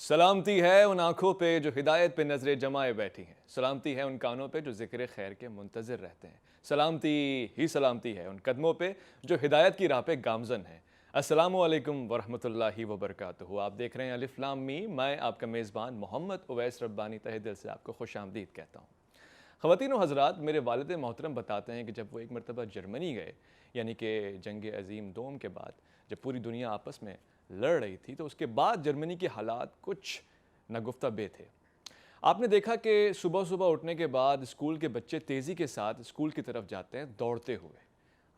سلامتی ہے ان آنکھوں پہ جو ہدایت پہ نظریں جمائے بیٹھی ہیں، سلامتی ہے ان کانوں پہ جو ذکر خیر کے منتظر رہتے ہیں، سلامتی ہی سلامتی ہے ان قدموں پہ جو ہدایت کی راہ پہ گامزن ہیں۔ السلام علیکم ورحمۃ اللہ وبرکاتہ۔ آپ دیکھ رہے ہیں الف لام میم، میں آپ کا میزبان محمد اویس ربانی تہہ دل سے آپ کو خوش آمدید کہتا ہوں۔ خواتین و حضرات، میرے والد محترم بتاتے ہیں کہ جب وہ ایک مرتبہ جرمنی گئے، یعنی کہ جنگ عظیم دوم کے بعد جب پوری دنیا آپس میں لڑ رہی تھی، تو اس کے بعد جرمنی کے حالات کچھ ناگفتہ بے تھے۔ آپ نے دیکھا کہ صبح صبح اٹھنے کے بعد اسکول کے بچے تیزی کے ساتھ اسکول کی طرف جاتے ہیں دوڑتے ہوئے۔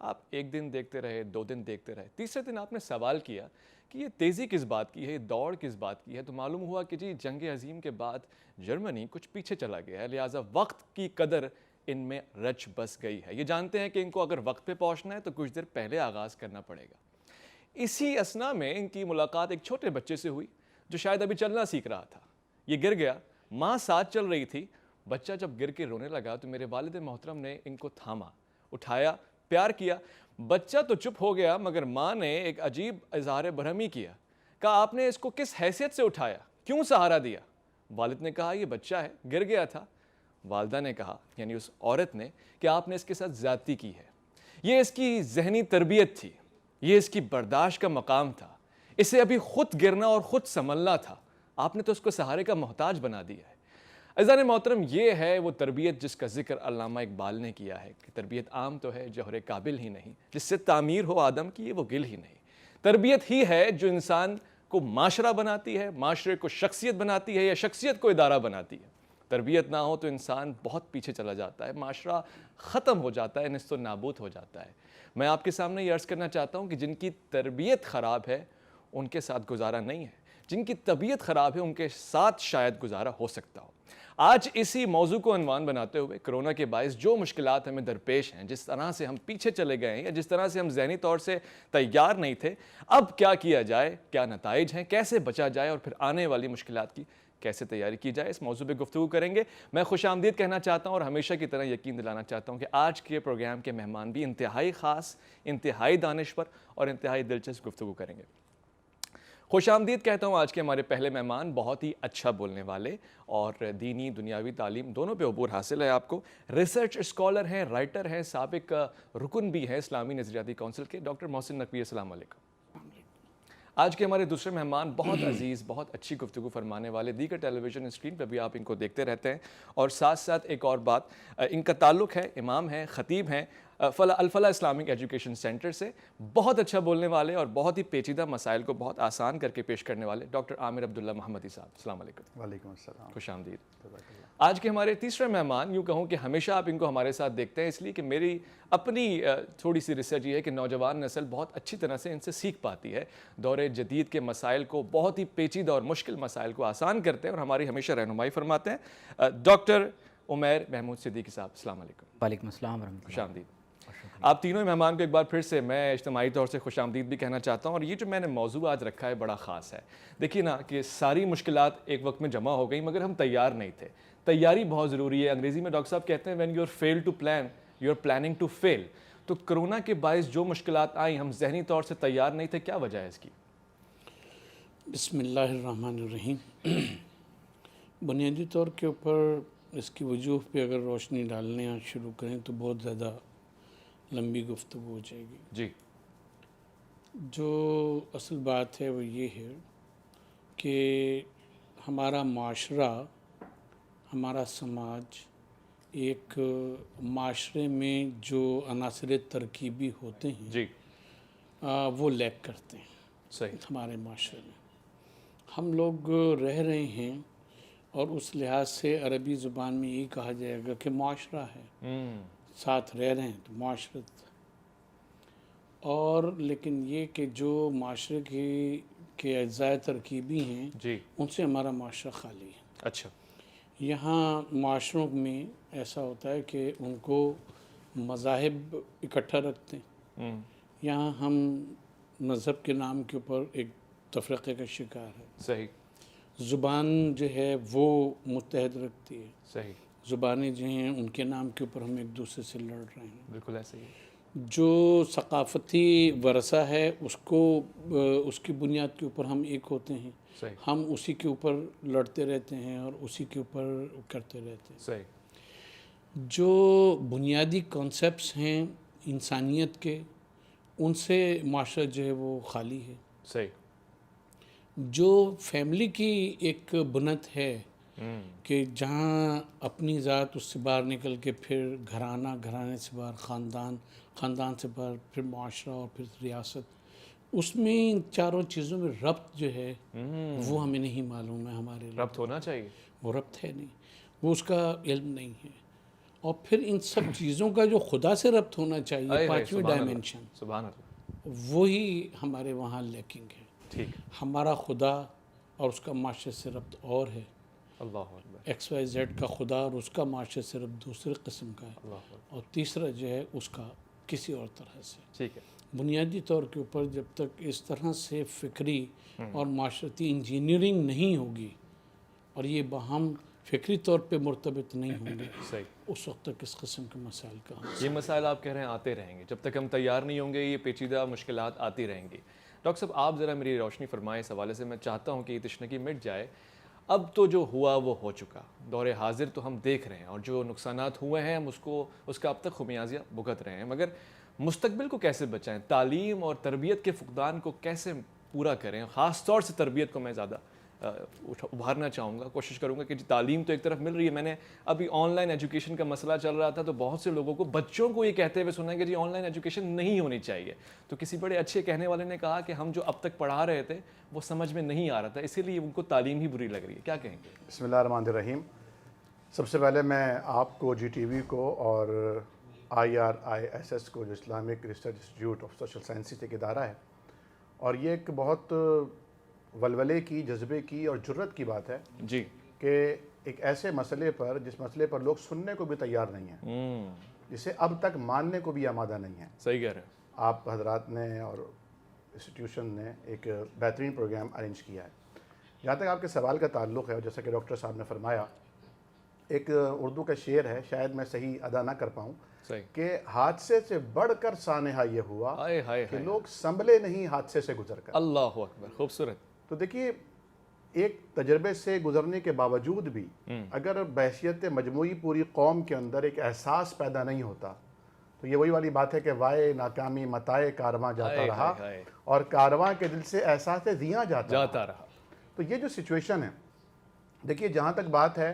آپ ایک دن دیکھتے رہے، 2 دن دیکھتے رہے، تیسرے دن آپ نے سوال کیا کہ یہ تیزی کس بات کی ہے، یہ دوڑ کس بات کی ہے، تو معلوم ہوا کہ جی جنگ عظیم کے بعد جرمنی کچھ پیچھے چلا گیا ہے، لہٰذا وقت کی قدر ان میں رچ بس گئی ہے۔ یہ جانتے ہیں کہ ان کو اگر وقت پہ پہنچنا ہے تو کچھ دیر پہلے آغاز کرنا پڑے گا۔ اسی اثنا میں ان کی ملاقات ایک چھوٹے بچے سے ہوئی جو شاید ابھی چلنا سیکھ رہا تھا۔ یہ گر گیا، ماں ساتھ چل رہی تھی۔ بچہ جب گر کے رونے لگا تو میرے والد محترم نے ان کو تھاما، اٹھایا، پیار کیا۔ بچہ تو چپ ہو گیا، مگر ماں نے ایک عجیب اظہار برہمی کیا۔ کہا آپ نے اس کو کس حیثیت سے اٹھایا، کیوں سہارا دیا؟ والد نے کہا یہ بچہ ہے، گر گیا تھا۔ والدہ نے کہا، یعنی اس عورت نے، کہ آپ نے اس کے ساتھ زیادتی کی ہے۔ یہ اس کی ذہنی تربیت تھی، یہ اس کی برداشت کا مقام تھا، اسے ابھی خود گرنا اور خود سنبھلنا تھا، آپ نے تو اس کو سہارے کا محتاج بنا دیا ہے۔ عزیزان محترم، یہ ہے وہ تربیت جس کا ذکر علامہ اقبال نے کیا ہے کہ تربیت عام تو ہے جوہر قابل ہی نہیں، جس سے تعمیر ہو آدم کی وہ گل ہی نہیں۔ تربیت ہی ہے جو انسان کو معاشرہ بناتی ہے، معاشرے کو شخصیت بناتی ہے یا شخصیت کو ادارہ بناتی ہے۔ تربیت نہ ہو تو انسان بہت پیچھے چلا جاتا ہے، معاشرہ ختم ہو جاتا ہے، نیست و نابود ہو جاتا ہے۔ میں آپ کے سامنے یہ عرض کرنا چاہتا ہوں کہ جن کی تربیت خراب ہے ان کے ساتھ گزارا نہیں ہے، جن کی طبیعت خراب ہے ان کے ساتھ شاید گزارا ہو سکتا ہو۔ آج اسی موضوع کو عنوان بناتے ہوئے کرونا کے باعث جو مشکلات ہمیں درپیش ہیں، جس طرح سے ہم پیچھے چلے گئے ہیں یا جس طرح سے ہم ذہنی طور سے تیار نہیں تھے، اب کیا کیا جائے، کیا نتائج ہیں، کیسے بچا جائے اور پھر آنے والی مشکلات کی کیسے تیاری کی جائے، اس موضوع پہ گفتگو کریں گے۔ میں خوش آمدید کہنا چاہتا ہوں اور ہمیشہ کی طرح یقین دلانا چاہتا ہوں کہ آج کے پروگرام کے مہمان بھی انتہائی خاص، انتہائی دانشور اور انتہائی دلچسپ گفتگو کریں گے۔ خوش آمدید کہتا ہوں آج کے ہمارے پہلے مہمان، بہت ہی اچھا بولنے والے اور دینی دنیاوی تعلیم دونوں پہ عبور حاصل ہے آپ کو، ریسرچ اسکالر ہیں، رائٹر ہیں، سابق رکن بھی ہیں اسلامی نظریاتی کونسل کے، ڈاکٹر محسن نقوی۔ السلام علیکم۔ آج کے ہمارے دوسرے مہمان بہت عزیز، بہت اچھی گفتگو فرمانے والے، دیگر ٹیلی ویژن اسکرین پہ بھی آپ ان کو دیکھتے رہتے ہیں، اور ساتھ ساتھ ایک اور بات، ان کا تعلق ہے، امام ہیں، خطیب ہیں الفلاح اسلامک ایجوکیشن سینٹر سے، بہت اچھا بولنے والے اور بہت ہی پیچیدہ مسائل کو بہت آسان کر کے پیش کرنے والے ڈاکٹر عامر عبداللہ محمدی صاحب۔ السلام علیکم۔ وعلیکم السلام۔ خوش آمدید۔ آج کے ہمارے تیسرے مہمان، یوں کہوں کہ ہمیشہ آپ ان کو ہمارے ساتھ دیکھتے ہیں، اس لیے کہ میری اپنی تھوڑی سی ریسرچ یہ ہے کہ نوجوان نسل بہت اچھی طرح سے ان سے سیکھ پاتی ہے، دور جدید کے مسائل کو، بہت ہی پیچیدہ اور مشکل مسائل کو آسان کرتے ہیں اور ہماری ہمیشہ رہنمائی فرماتے ہیں۔ ڈاکٹر عمیر محمود صدیقی صاحب، السلام علیکم۔ وعلیکم السلام ورحمۃ اللہ۔ خوش آمدید۔ آپ تینوں مہمان کو ایک بار پھر سے میں اجتماعی طور سے خوش آمدید بھی کہنا چاہتا ہوں، اور یہ جو میں نے موضوع آج رکھا ہے بڑا خاص ہے۔ دیکھیے نا کہ ساری مشکلات ایک وقت میں جمع ہو گئیں مگر ہم تیار نہیں تھے۔ تیاری بہت ضروری ہے، انگریزی میں ڈاکٹر صاحب کہتے ہیں when you fail to plan you are planning to fail۔ تو کرونا کے باعث جو مشکلات آئیں ہم ذہنی طور سے تیار نہیں تھے، کیا وجہ ہے اس کی؟ بسم اللہ الرحمن الرحیم۔ بنیادی طور کے اوپر اس کی وجوہ پہ اگر روشنی ڈالنے شروع کریں تو بہت زیادہ لمبی گفتگو ہو جائے گی۔ جی۔ جو اصل بات ہے وہ یہ ہے کہ ہمارا معاشرہ، ہمارا سماج، ایک معاشرے میں جو عناصر ترکیبی ہوتے ہیں جی، وہ لیک کرتے ہیں صحیح۔ ہمارے معاشرے میں ہم لوگ رہ رہے ہیں، اور اس لحاظ سے عربی زبان میں یہی کہا جائے گا کہ معاشرہ ہے، ساتھ رہ رہے ہیں تو معاشرت۔ اور لیکن یہ کہ جو معاشرے کے اجزاء ترکیبی ہیں جی، ان سے ہمارا معاشرہ خالی ہے۔ اچھا۔ یہاں معاشروں میں ایسا ہوتا ہے کہ ان کو مذاہب اکٹھا رکھتے ہیں، یہاں ہم مذہب کے نام کے اوپر ایک تفرقے کا شکار ہے۔ صحیح، زبان جو ہے وہ متحد رکھتی ہے، صحیح، زبانیں جو ہیں ان کے نام کے اوپر ہم ایک دوسرے سے لڑ رہے ہیں۔ بالکل ایسے ہی۔ جو ثقافتی ورثہ ہے اس کو اس کی بنیاد کے اوپر ہم ایک ہوتے ہیں، صحیح ہم اسی کے اوپر لڑتے رہتے ہیں اور اسی کے اوپر کرتے رہتے ہیں۔ صحیح جو بنیادی کانسیپٹس ہیں انسانیت کے، ان سے معاشرہ جو ہے وہ خالی ہے۔ صحیح جو فیملی کی ایک بنت ہے کہ جہاں اپنی ذات اس سے باہر نکل کے پھر گھرانہ، گھرانے سے باہر خاندان، خاندان سے باہر پھر معاشرہ اور پھر ریاست، اس میں ان چاروں چیزوں میں ربط جو ہے وہ ہمیں نہیں معلوم ہے ہمارے لیے۔ ربط ہونا چاہیے۔ وہ ربط ہے نہیں، وہ اس کا علم نہیں ہے۔ اور پھر ان سب چیزوں کا جو خدا سے ربط ہونا چاہیے، ہائے ہائے، پانچویں سبحان اللہ، ڈائمینشن، سبحان اللہ، وہی ہمارے وہاں لیکنگ ہے۔ ٹھیک ہے، ہمارا خدا اور اس کا معاشرے سے ربط اور ہے، اللہ اکبر، ایکس وائی زیڈ کا خدا اور اس کا معاشرے سے ربط دوسرے قسم کا ہے، اللہ اکبر، اور تیسرا جو ہے اس کا کسی اور طرح سے۔ ٹھیک ہے، بنیادی طور کے اوپر جب تک اس طرح سے فکری اور معاشرتی انجینئرنگ نہیں ہوگی اور یہ باہم فکری طور پہ مرتبط نہیں ہوں گے، صحیح۔ اس وقت تک اس قسم کے مسائل کا یہ مسائل آپ کہہ رہے ہیں آتے رہیں گے، جب تک ہم تیار نہیں ہوں گے یہ پیچیدہ مشکلات آتی رہیں گی۔ ڈاکٹر صاحب آپ ذرا میری روشنی فرمائیں اس حوالے سے، میں چاہتا ہوں کہ یہ تشنگی مٹ جائے۔ اب تو جو ہوا وہ ہو چکا، دور حاضر تو ہم دیکھ رہے ہیں اور جو نقصانات ہوئے ہیں ہم اس کا اب تک خمیازیہ بھگت رہے ہیں، مگر مستقبل کو کیسے بچائیں؟ تعلیم اور تربیت کے فقدان کو کیسے پورا کریں؟ خاص طور سے تربیت کو میں زیادہ ابھارنا چاہوں گا، کوشش کروں گا کہ تعلیم تو ایک طرف مل رہی ہے، میں نے ابھی آن لائن ایجوکیشن کا مسئلہ چل رہا تھا تو بہت سے لوگوں کو، بچوں کو یہ کہتے ہوئے سنا کہ جی آن لائن ایجوکیشن نہیں ہونی چاہیے، تو کسی بڑے اچھے کہنے والے نے کہا کہ ہم جو اب تک پڑھا رہے تھے وہ سمجھ میں نہیں آ رہا تھا، اسی لیے ان کو تعلیم ہی بری لگ رہی ہے، کیا کہیں گے؟ بسم اللہ الرحمن الرحیم۔ سب سے پہلے میں آپ کو، جی ٹی وی کو اور IRISS کو، جو Islamic research institute of social sciences ایک ادارہ ہے، اور یہ ایک بہت ولولے کی، جذبے کی اور جرت کی بات ہے جی، کہ ایک ایسے مسئلے پر، جس مسئلے پر لوگ سننے کو بھی تیار نہیں ہیں، جسے اب تک ماننے کو بھی آمادہ نہیں ہیں، صحیح کہہ رہے ہیں، آپ حضرات نے اور انسٹیٹیوشن نے ایک بہترین پروگرام ارینج کیا ہے۔ جہاں تک آپ کے سوال کا تعلق ہے، اور جیسا کہ ڈاکٹر صاحب نے فرمایا، ایک اردو کا شعر ہے، شاید میں صحیح ادا نہ کر پاؤں، صحیح، کہ حادثے سے بڑھ کر سانحہ یہ ہوا ہائے ہائے کہ ہائے، لوگ سنبھلے نہیں حادثے سے گزر کر۔ اللہ اکبر، خوبصورت، تو دیکھیے، ایک تجربے سے گزرنے کے باوجود بھی اگر بحیثیت مجموعی پوری قوم کے اندر ایک احساس پیدا نہیں ہوتا، تو یہ وہی والی بات ہے کہ وائے ناکامی متائے کارواں جاتا ہائے رہا، ہائے ہائے، اور کارواں کے دل سے احساس زیاں جاتا رہا، تو یہ جو سچویشن ہے، دیکھیے جہاں تک بات ہے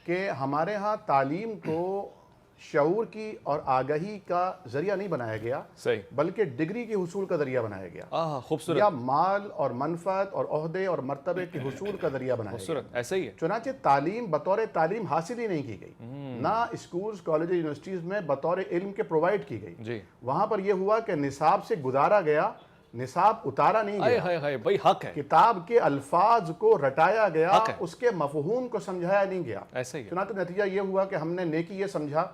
کہ ہمارے ہاں تعلیم کو شعور کی اور آگہی کا ذریعہ نہیں بنایا گیا، صحیح، بلکہ ڈگری کے حصول کا ذریعہ بنایا گیا، خوبصورت، یا مال اور منفعت اور عہدے اور مرتبے کے حصول کا ذریعہ بنایا گیا۔ خوبصورت، ایسا ہی ہے، چنانچہ تعلیم بطور تعلیم حاصل ہی نہیں کی گئی، نہ اسکولز، کالج، یونیورسٹیز میں بطور علم کے پرووائڈ کی گئی۔ جی، وہاں پر یہ ہوا کہ نصاب سے گزارا گیا، نصاب اتارا نہیں ہائے گیا، ہائے ہائے، بھائی حق ہے، کتاب کے الفاظ کو رٹایا گیا، حق ہے، اس کے مفہوم کو سمجھایا نہیں گیا۔ ایسا ہی ہے، چنانچہ نتیجہ یہ ہوا کہ ہم نے نیکی یہ سمجھا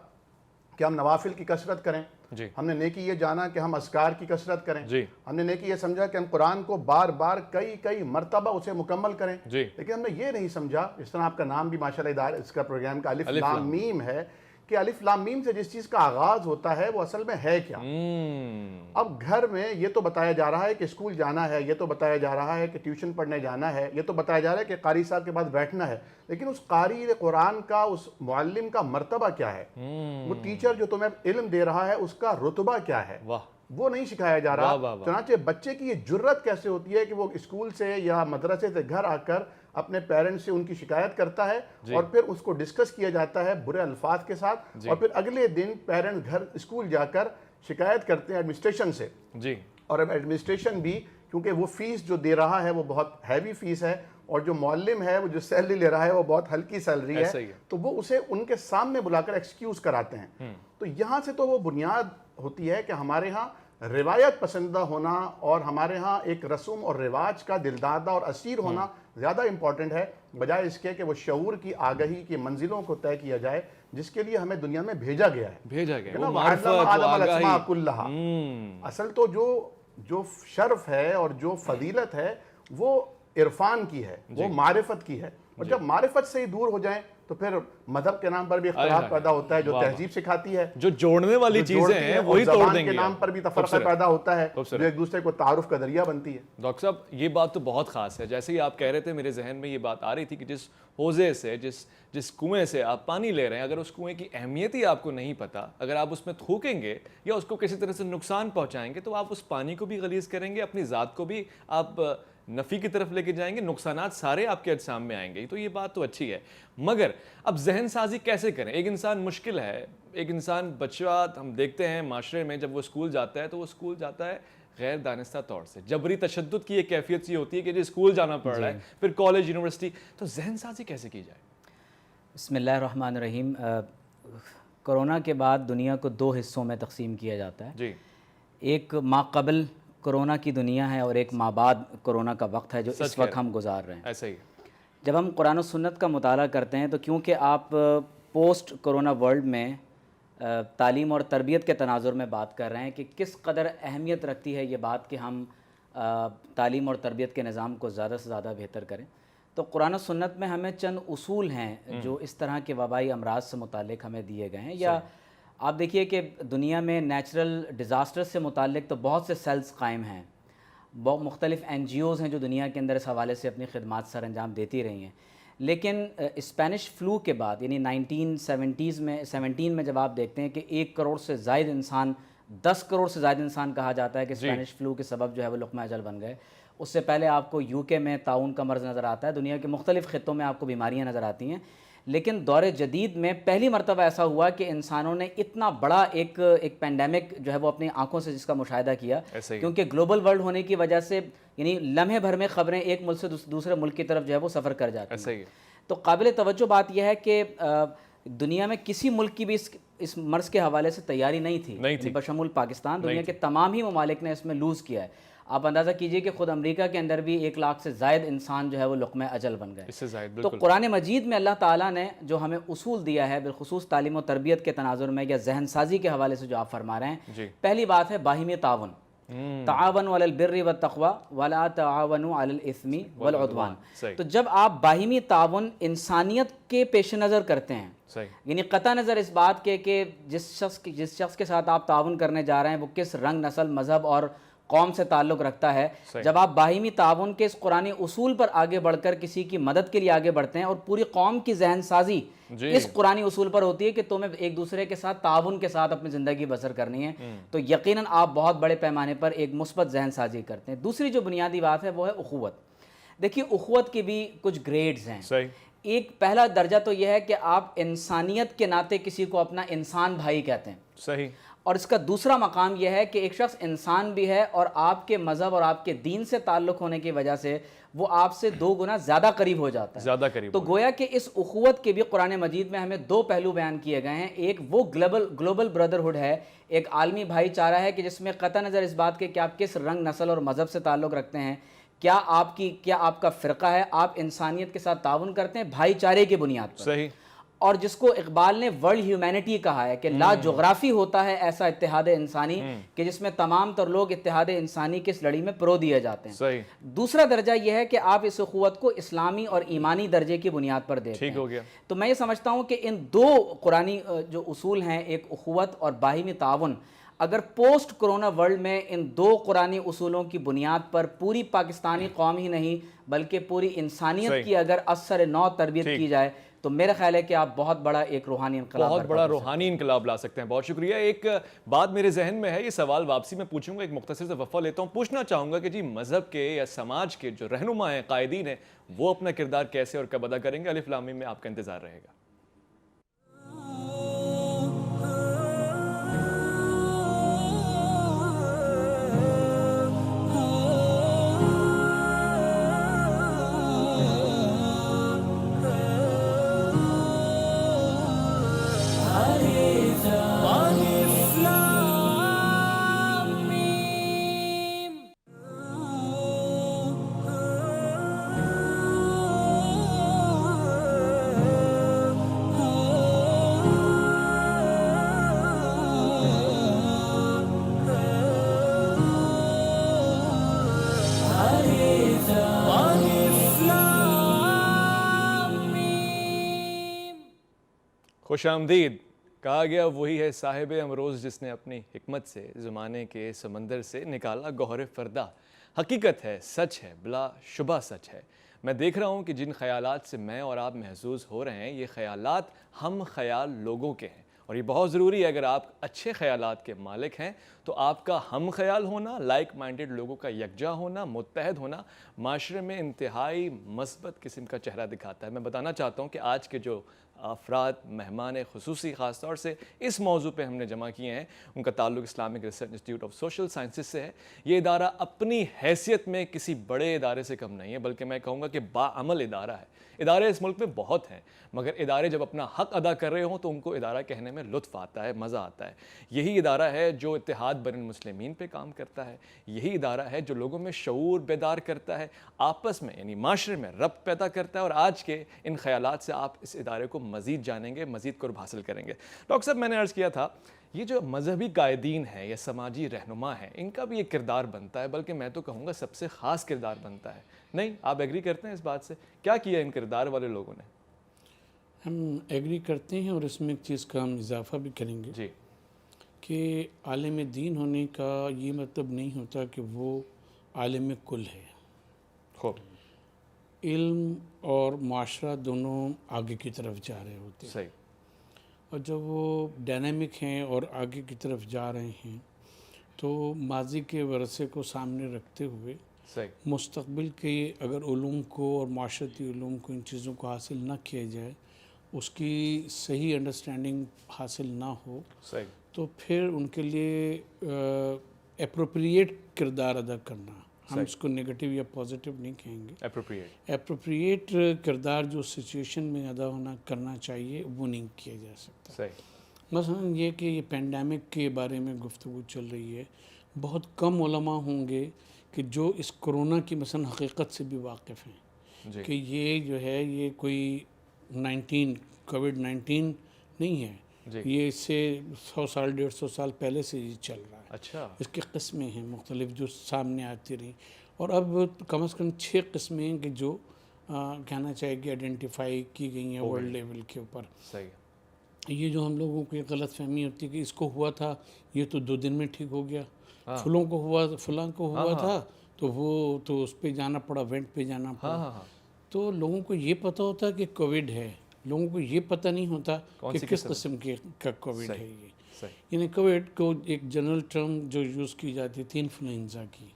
کہ ہم نوافل کی کثرت کریں، جی، ہم نے نیکی یہ جانا کہ ہم اذکار کی کثرت کریں، جی، ہم نے نیکی یہ سمجھا کہ ہم قرآن کو بار بار کئی مرتبہ اسے مکمل کریں، جی، لیکن ہم نے یہ نہیں سمجھا، اس طرح آپ کا نام بھی ماشاءاللہ اس کا پروگرام کا الف لام میم ہے، کہ الف لام میم سے جس چیز کا آغاز ہوتا ہے وہ اصل میں ہے کیا۔ اب گھر میں یہ تو بتایا جا رہا ہے کہ اسکول جانا ہے، یہ تو بتایا جا رہا ہے کہ ٹیوشن پڑھنے جانا ہے، یہ تو بتایا جا رہا ہے کہ قاری صاحب کے پاس بیٹھنا ہے، لیکن اس قاری قرآن کا، اس معلم کا مرتبہ کیا ہے، وہ ٹیچر جو تمہیں علم دے رہا ہے اس کا رتبہ کیا ہے، واہ، وہ نہیں سکھایا جا رہا۔ چنانچہ بچے کی یہ جرت کیسے ہوتی ہے کہ وہ اسکول سے یا مدرسے سے گھر آ کر اپنے پیرنٹس سے ان کی شکایت کرتا ہے، اور پھر اس کو ڈسکس کیا جاتا ہے برے الفاظ کے ساتھ، اور پھر اگلے دن پیرنٹس گھر اسکول جا کر شکایت کرتے ہیں ایڈمنسٹریشن سے، جی، اور اب ایڈمنسٹریشن بھی کیونکہ وہ فیس جو دے رہا ہے وہ بہت ہیوی فیس ہے، اور جو معلم ہے وہ جو سیلری لے رہا ہے وہ بہت ہلکی سیلری ہے، تو وہ اسے ان کے سامنے بلا کر ایکسکیوز کراتے ہیں۔ تو یہاں سے تو وہ بنیاد ہوتی ہے کہ ہمارے ہاں روایت پسندہ ہونا اور ہمارے ہاں ایک رسم اور رواج کا دلدادہ اور اسیر ہونا زیادہ امپورٹنٹ ہے، بجائے اس کے کہ وہ شعور کی، آگہی کی منزلوں کو طے کیا جائے جس کے لیے ہمیں دنیا میں بھیجا گیا ہے، وہ معرفت، وہ آگاہی۔ اصل تو جو شرف ہے اور جو فضیلت ہے وہ عرفان کی ہے، وہ معرفت کی ہے، اور جب معرفت سے ہی دور ہو جائیں تو تو پھر مذہب کے نام پر بھی اختلاف پیدا ہوتا ہے. جو تہذیب سکھاتی ہے, جو جوڑنے والی چیزیں ہیں وہی توڑ دیں گے. کے نام پر بھی تفرقہ پیدا ہوتا ہے جو ایک دوسرے کو تعارف کا ذریعہ بنتی ہے. ڈاکٹر صاحب یہ بات تو بہت خاص ہے. جیسے ہی آپ کہہ رہے تھے میرے ذہن میں یہ بات آ رہی تھی کہ جس حوضے سے جس کنویں سے آپ پانی لے رہے ہیں, اگر اس کنویں کی اہمیت ہی آپ کو نہیں پتا, اگر آپ اس میں تھوکیں گے یا اس کو کسی طرح سے نقصان پہنچائیں گے تو آپ اس پانی کو بھی غلیظ کریں گے, اپنی ذات کو بھی آپ نفی کی طرف لے کے جائیں گے, نقصانات سارے آپ کے اجسام میں آئیں گے. تو یہ بات تو اچھی ہے, مگر اب ذہن سازی کیسے کریں؟ ایک انسان مشکل ہے, ایک انسان بچہ ہم دیکھتے ہیں معاشرے میں جب وہ اسکول جاتا ہے تو وہ اسکول جاتا ہے غیر دانستہ طور سے. جبری تشدد کی ایک کیفیت سی ہوتی ہے کہ جو اسکول جانا پڑ رہا ہے, پھر کالج, یونیورسٹی, تو ذہن سازی کیسے کی جائے؟ بسم اللہ الرحمن الرحیم. کرونا کے بعد دنیا کو دو حصوں میں تقسیم کیا جاتا ہے. جی, ایک ما قبل کرونا کی دنیا ہے اور ایک ما بعد کرونا کا وقت ہے جو اس وقت ہم گزار رہے ہیں. ایسا ہی. جب ہم قرآن و سنت کا مطالعہ کرتے ہیں تو کیونکہ آپ پوسٹ کرونا ورلڈ میں تعلیم اور تربیت کے تناظر میں بات کر رہے ہیں کہ کس قدر اہمیت رکھتی ہے یہ بات کہ ہم تعلیم اور تربیت کے نظام کو زیادہ سے زیادہ بہتر کریں, تو قرآن و سنت میں ہمیں چند اصول ہیں جو اس طرح کے وبائی امراض سے متعلق ہمیں دیے گئے ہیں. یا آپ دیکھیے کہ دنیا میں نیچرل ڈیزاسٹر سے متعلق تو بہت سے سیلز قائم ہیں, بہت مختلف NGOs ہیں جو دنیا کے اندر اس حوالے سے اپنی خدمات سر انجام دیتی رہی ہیں. لیکن اسپینش فلو کے بعد یعنی 1917 میں جب آپ دیکھتے ہیں کہ 1 کروڑ سے زائد انسان, 10 کروڑ سے زائد انسان کہا جاتا ہے کہ اسپینش فلو کے سبب جو ہے وہ لقمہ اجل بن گئے. اس سے پہلے آپ کو UK میں طاعون کا مرض نظر آتا ہے, دنیا کے مختلف خطوں میں آپ کو بیماریاں نظر آتی ہیں. لیکن دور جدید میں پہلی مرتبہ ایسا ہوا کہ انسانوں نے اتنا بڑا ایک پینڈیمک جو ہے وہ اپنی آنکھوں سے جس کا مشاہدہ کیا, کیونکہ گلوبل ورلڈ ہونے کی وجہ سے یعنی لمحے بھر میں خبریں ایک ملک سے دوسرے ملک کی طرف جو ہے وہ سفر کر جاتی ہیں. تو قابل توجہ بات یہ ہے کہ دنیا میں کسی ملک کی بھی اس مرض کے حوالے سے تیاری نہیں تھی بشمول پاکستان. دنیا کے تمام ہی ممالک نے اس میں لوز کیا ہے. آپ اندازہ کیجئے کہ خود امریکہ کے اندر بھی 1 لاکھ سے زائد انسان جو ہے وہ لقمہ اجل بن گئے. اس سے زائد. تو قرآن مجید میں اللہ تعالیٰ نے جو ہمیں اصول دیا ہے بالخصوص تعلیم و تربیت کے تناظر میں یا ذہن سازی کے حوالے سے جو آپ فرما رہے ہیں, پہلی بات ہے باہمی تعاون. تعاونوا علی البر والتقوی ولا تعاونوا علی الاثم والعدوان. تو جب آپ باہمی تعاون انسانیت کے پیش نظر کرتے ہیں, یعنی قطع نظر اس بات کے کہ جس شخص کے ساتھ آپ تعاون کرنے جا رہے ہیں وہ کس رنگ, نسل, مذہب اور قوم سے تعلق رکھتا ہے, جب آپ باہمی تعاون کے اس قرآنی اصول پر آگے بڑھ کر کسی کی مدد کے لیے آگے بڑھتے ہیں اور پوری قوم کی ذہن سازی اس قرآنی اصول پر ہوتی ہے کہ تمہیں ایک دوسرے کے ساتھ تعاون کے ساتھ اپنی زندگی بسر کرنی ہے, تو یقیناً آپ بہت بڑے پیمانے پر ایک مثبت ذہن سازی کرتے ہیں. دوسری جو بنیادی بات ہے وہ ہے اخوت. دیکھیے اخوت کی بھی کچھ گریڈز ہیں. ایک پہلا درجہ تو یہ ہے کہ آپ انسانیت کے ناطے کسی کو اپنا انسان بھائی کہتے ہیں. صحیح. اور اس کا دوسرا مقام یہ ہے کہ ایک شخص انسان بھی ہے اور آپ کے مذہب اور آپ کے دین سے تعلق ہونے کی وجہ سے وہ آپ سے 2 گنا زیادہ قریب ہو جاتا ہے. زیادہ قریب. تو گویا کہ اس اخوت کے بھی قرآن مجید میں ہمیں 2 پہلو بیان کیے گئے ہیں. ایک وہ گلوبل بردرہڈ ہے, ایک عالمی بھائی چارہ ہے کہ جس میں قطع نظر اس بات کے کہ آپ کس رنگ, نسل اور مذہب سے تعلق رکھتے ہیں, کیا آپ کا فرقہ ہے, آپ انسانیت کے ساتھ تعاون کرتے ہیں بھائی چارے کی بنیاد پر. صحیح. اور جس کو اقبال نے ورلڈ ہیومینٹی کہا ہے کہ لا جغرافی ہوتا ہے ایسا اتحاد انسانی کہ جس میں تمام تر لوگ اتحاد انسانی کی اس لڑی میں پرو دیے جاتے ہیں. صحیح. دوسرا درجہ یہ ہے کہ آپ اس اخوت کو اسلامی اور ایمانی درجے کی بنیاد پر دیکھتے ہیں. ٹھیک ہو گیا. تو میں یہ سمجھتا ہوں کہ ان 2 قرآنی جو اصول ہیں, ایک اخوت اور باہمی تعاون, اگر پوسٹ کرونا ورلڈ میں ان 2 قرآنی اصولوں کی بنیاد پر پوری پاکستانی قوم ہی نہیں بلکہ پوری انسانیت کی اگر اثر نو تربیت کی جائے تو میرا خیال ہے کہ آپ بہت بڑا ایک روحانی انقلاب بہت بڑا روحانی انقلاب لا سکتے ہیں. بہت شکریہ. ایک بات میرے ذہن میں ہے, یہ سوال واپسی میں پوچھوں گا, ایک مختصر سے وقفہ لیتا ہوں. پوچھنا چاہوں گا کہ جی مذہب کے یا سماج کے جو رہنما ہیں, قائدین ہیں, وہ اپنا کردار کیسے اور کب ادا کریں گے؟ الف لام میم میں آپ کا انتظار رہے گا. خوش آمدید. کہا گیا وہی ہے صاحب امروز جس نے اپنی حکمت سے زمانے کے سمندر سے نکالا گوہر فردا. حقیقت ہے, سچ ہے, بلا شبہ سچ ہے. میں دیکھ رہا ہوں کہ جن خیالات سے میں اور آپ محظوظ ہو رہے ہیں, یہ خیالات ہم خیال لوگوں کے ہیں, اور یہ بہت ضروری ہے. اگر آپ اچھے خیالات کے مالک ہیں تو آپ کا ہم خیال ہونا, لائک مائنڈڈ لوگوں کا یکجا ہونا, متحد ہونا معاشرے میں انتہائی مثبت قسم کا چہرہ دکھاتا ہے. میں بتانا چاہتا ہوں کہ آج کے جو افراد مہمان خصوصی خاص طور سے اس موضوع پہ ہم نے جمع کیے ہیں, ان کا تعلق Islamic research institute of social sciences سے ہے. یہ ادارہ اپنی حیثیت میں کسی بڑے ادارے سے کم نہیں ہے, بلکہ میں کہوں گا کہ باعمل ادارہ ہے. ادارے اس ملک میں بہت ہیں, مگر ادارے جب اپنا حق ادا کر رہے ہوں تو ان کو ادارہ کہنے میں لطف آتا ہے, مزہ آتا ہے. یہی ادارہ ہے جو اتحاد بین المسلمین پہ کام کرتا ہے. یہی ادارہ ہے جو لوگوں میں شعور بیدار کرتا ہے, آپس میں یعنی معاشرے میں ربط پیدا کرتا ہے. اور آج کے ان خیالات سے آپ اس ادارے کو مزید جانیں گے, مزید قرب حاصل کریں گے. ڈاکٹر صاحب, میں نے عرض کیا تھا یہ جو مذہبی قائدین ہیں یا سماجی رہنما ہیں, ان کا بھی ایک کردار بنتا ہے, بلکہ میں تو کہوں گا سب سے خاص کردار بنتا ہے. نہیں, آپ ایگری کرتے ہیں اس بات سے؟ کیا کیا ان کردار والے لوگوں نے؟ ہم ایگری کرتے ہیں, اور اس میں ایک چیز کا ہم اضافہ بھی کریں گے جی, کہ عالم دین ہونے کا یہ مطلب نہیں ہوتا کہ وہ عالم کل ہے. خوب, علم اور معاشرہ دونوں آگے کی طرف جا رہے ہوتے ہیں, صحیح, اور جب وہ ڈائنامک ہیں اور آگے کی طرف جا رہے ہیں تو ماضی کے ورثے کو سامنے رکھتے ہوئے صحیح, مستقبل کے اگر علوم کو اور معاشرتی علوم کو, ان چیزوں کو حاصل نہ کیا جائے, اس کی صحیح انڈرسٹینڈنگ حاصل نہ ہو, صحیح, تو پھر ان کے لیے اپروپریٹ کردار ادا کرنا, ہم اس کو نگیٹو یا پازیٹیو نہیں کہیں گے, اپروپریٹ, اپروپریٹ کردار جو سچویشن میں ادا کرنا چاہیے وہ نہیں کیا جا سکتا. صحیح, مثلا یہ کہ یہ پینڈیمک کے بارے میں گفتگو چل رہی ہے, بہت کم علماء ہوں گے کہ جو اس کرونا کی مثلا حقیقت سے بھی واقف ہیں, جی, کہ یہ جو ہے یہ کوئی کووڈ-19 نہیں ہے, جی, یہ اس سے 100 سال 150 سال پہلے سے یہ چل رہا ہے. اچھا, اس کی قسمیں ہیں مختلف جو سامنے آتی رہیں, اور اب کم از کم 6 قسمیں ہیں کہ جو کہنا چاہیے کہ آئیڈینٹیفائی کی گئی ہیں ورلڈ لیول کے اوپر. صحیح, یہ جو ہم لوگوں کو ایک غلط فہمی ہوتی ہے کہ اس کو ہوا تھا یہ تو 2 دن میں ٹھیک ہو گیا, فلاں کو ہوا تھا تو وہ تو اس پہ جانا پڑا, وینٹ پہ جانا پڑا. تو لوگوں کو یہ پتہ ہوتا ہے کہ کووڈ ہے, لوگوں کو یہ پتہ نہیں ہوتا کہ کس قسم کا کووڈ ہے. یہ یعنی کووڈ کو ایک جنرل ٹرم جو یوز کی جاتی تھی انفلوئنزا کی,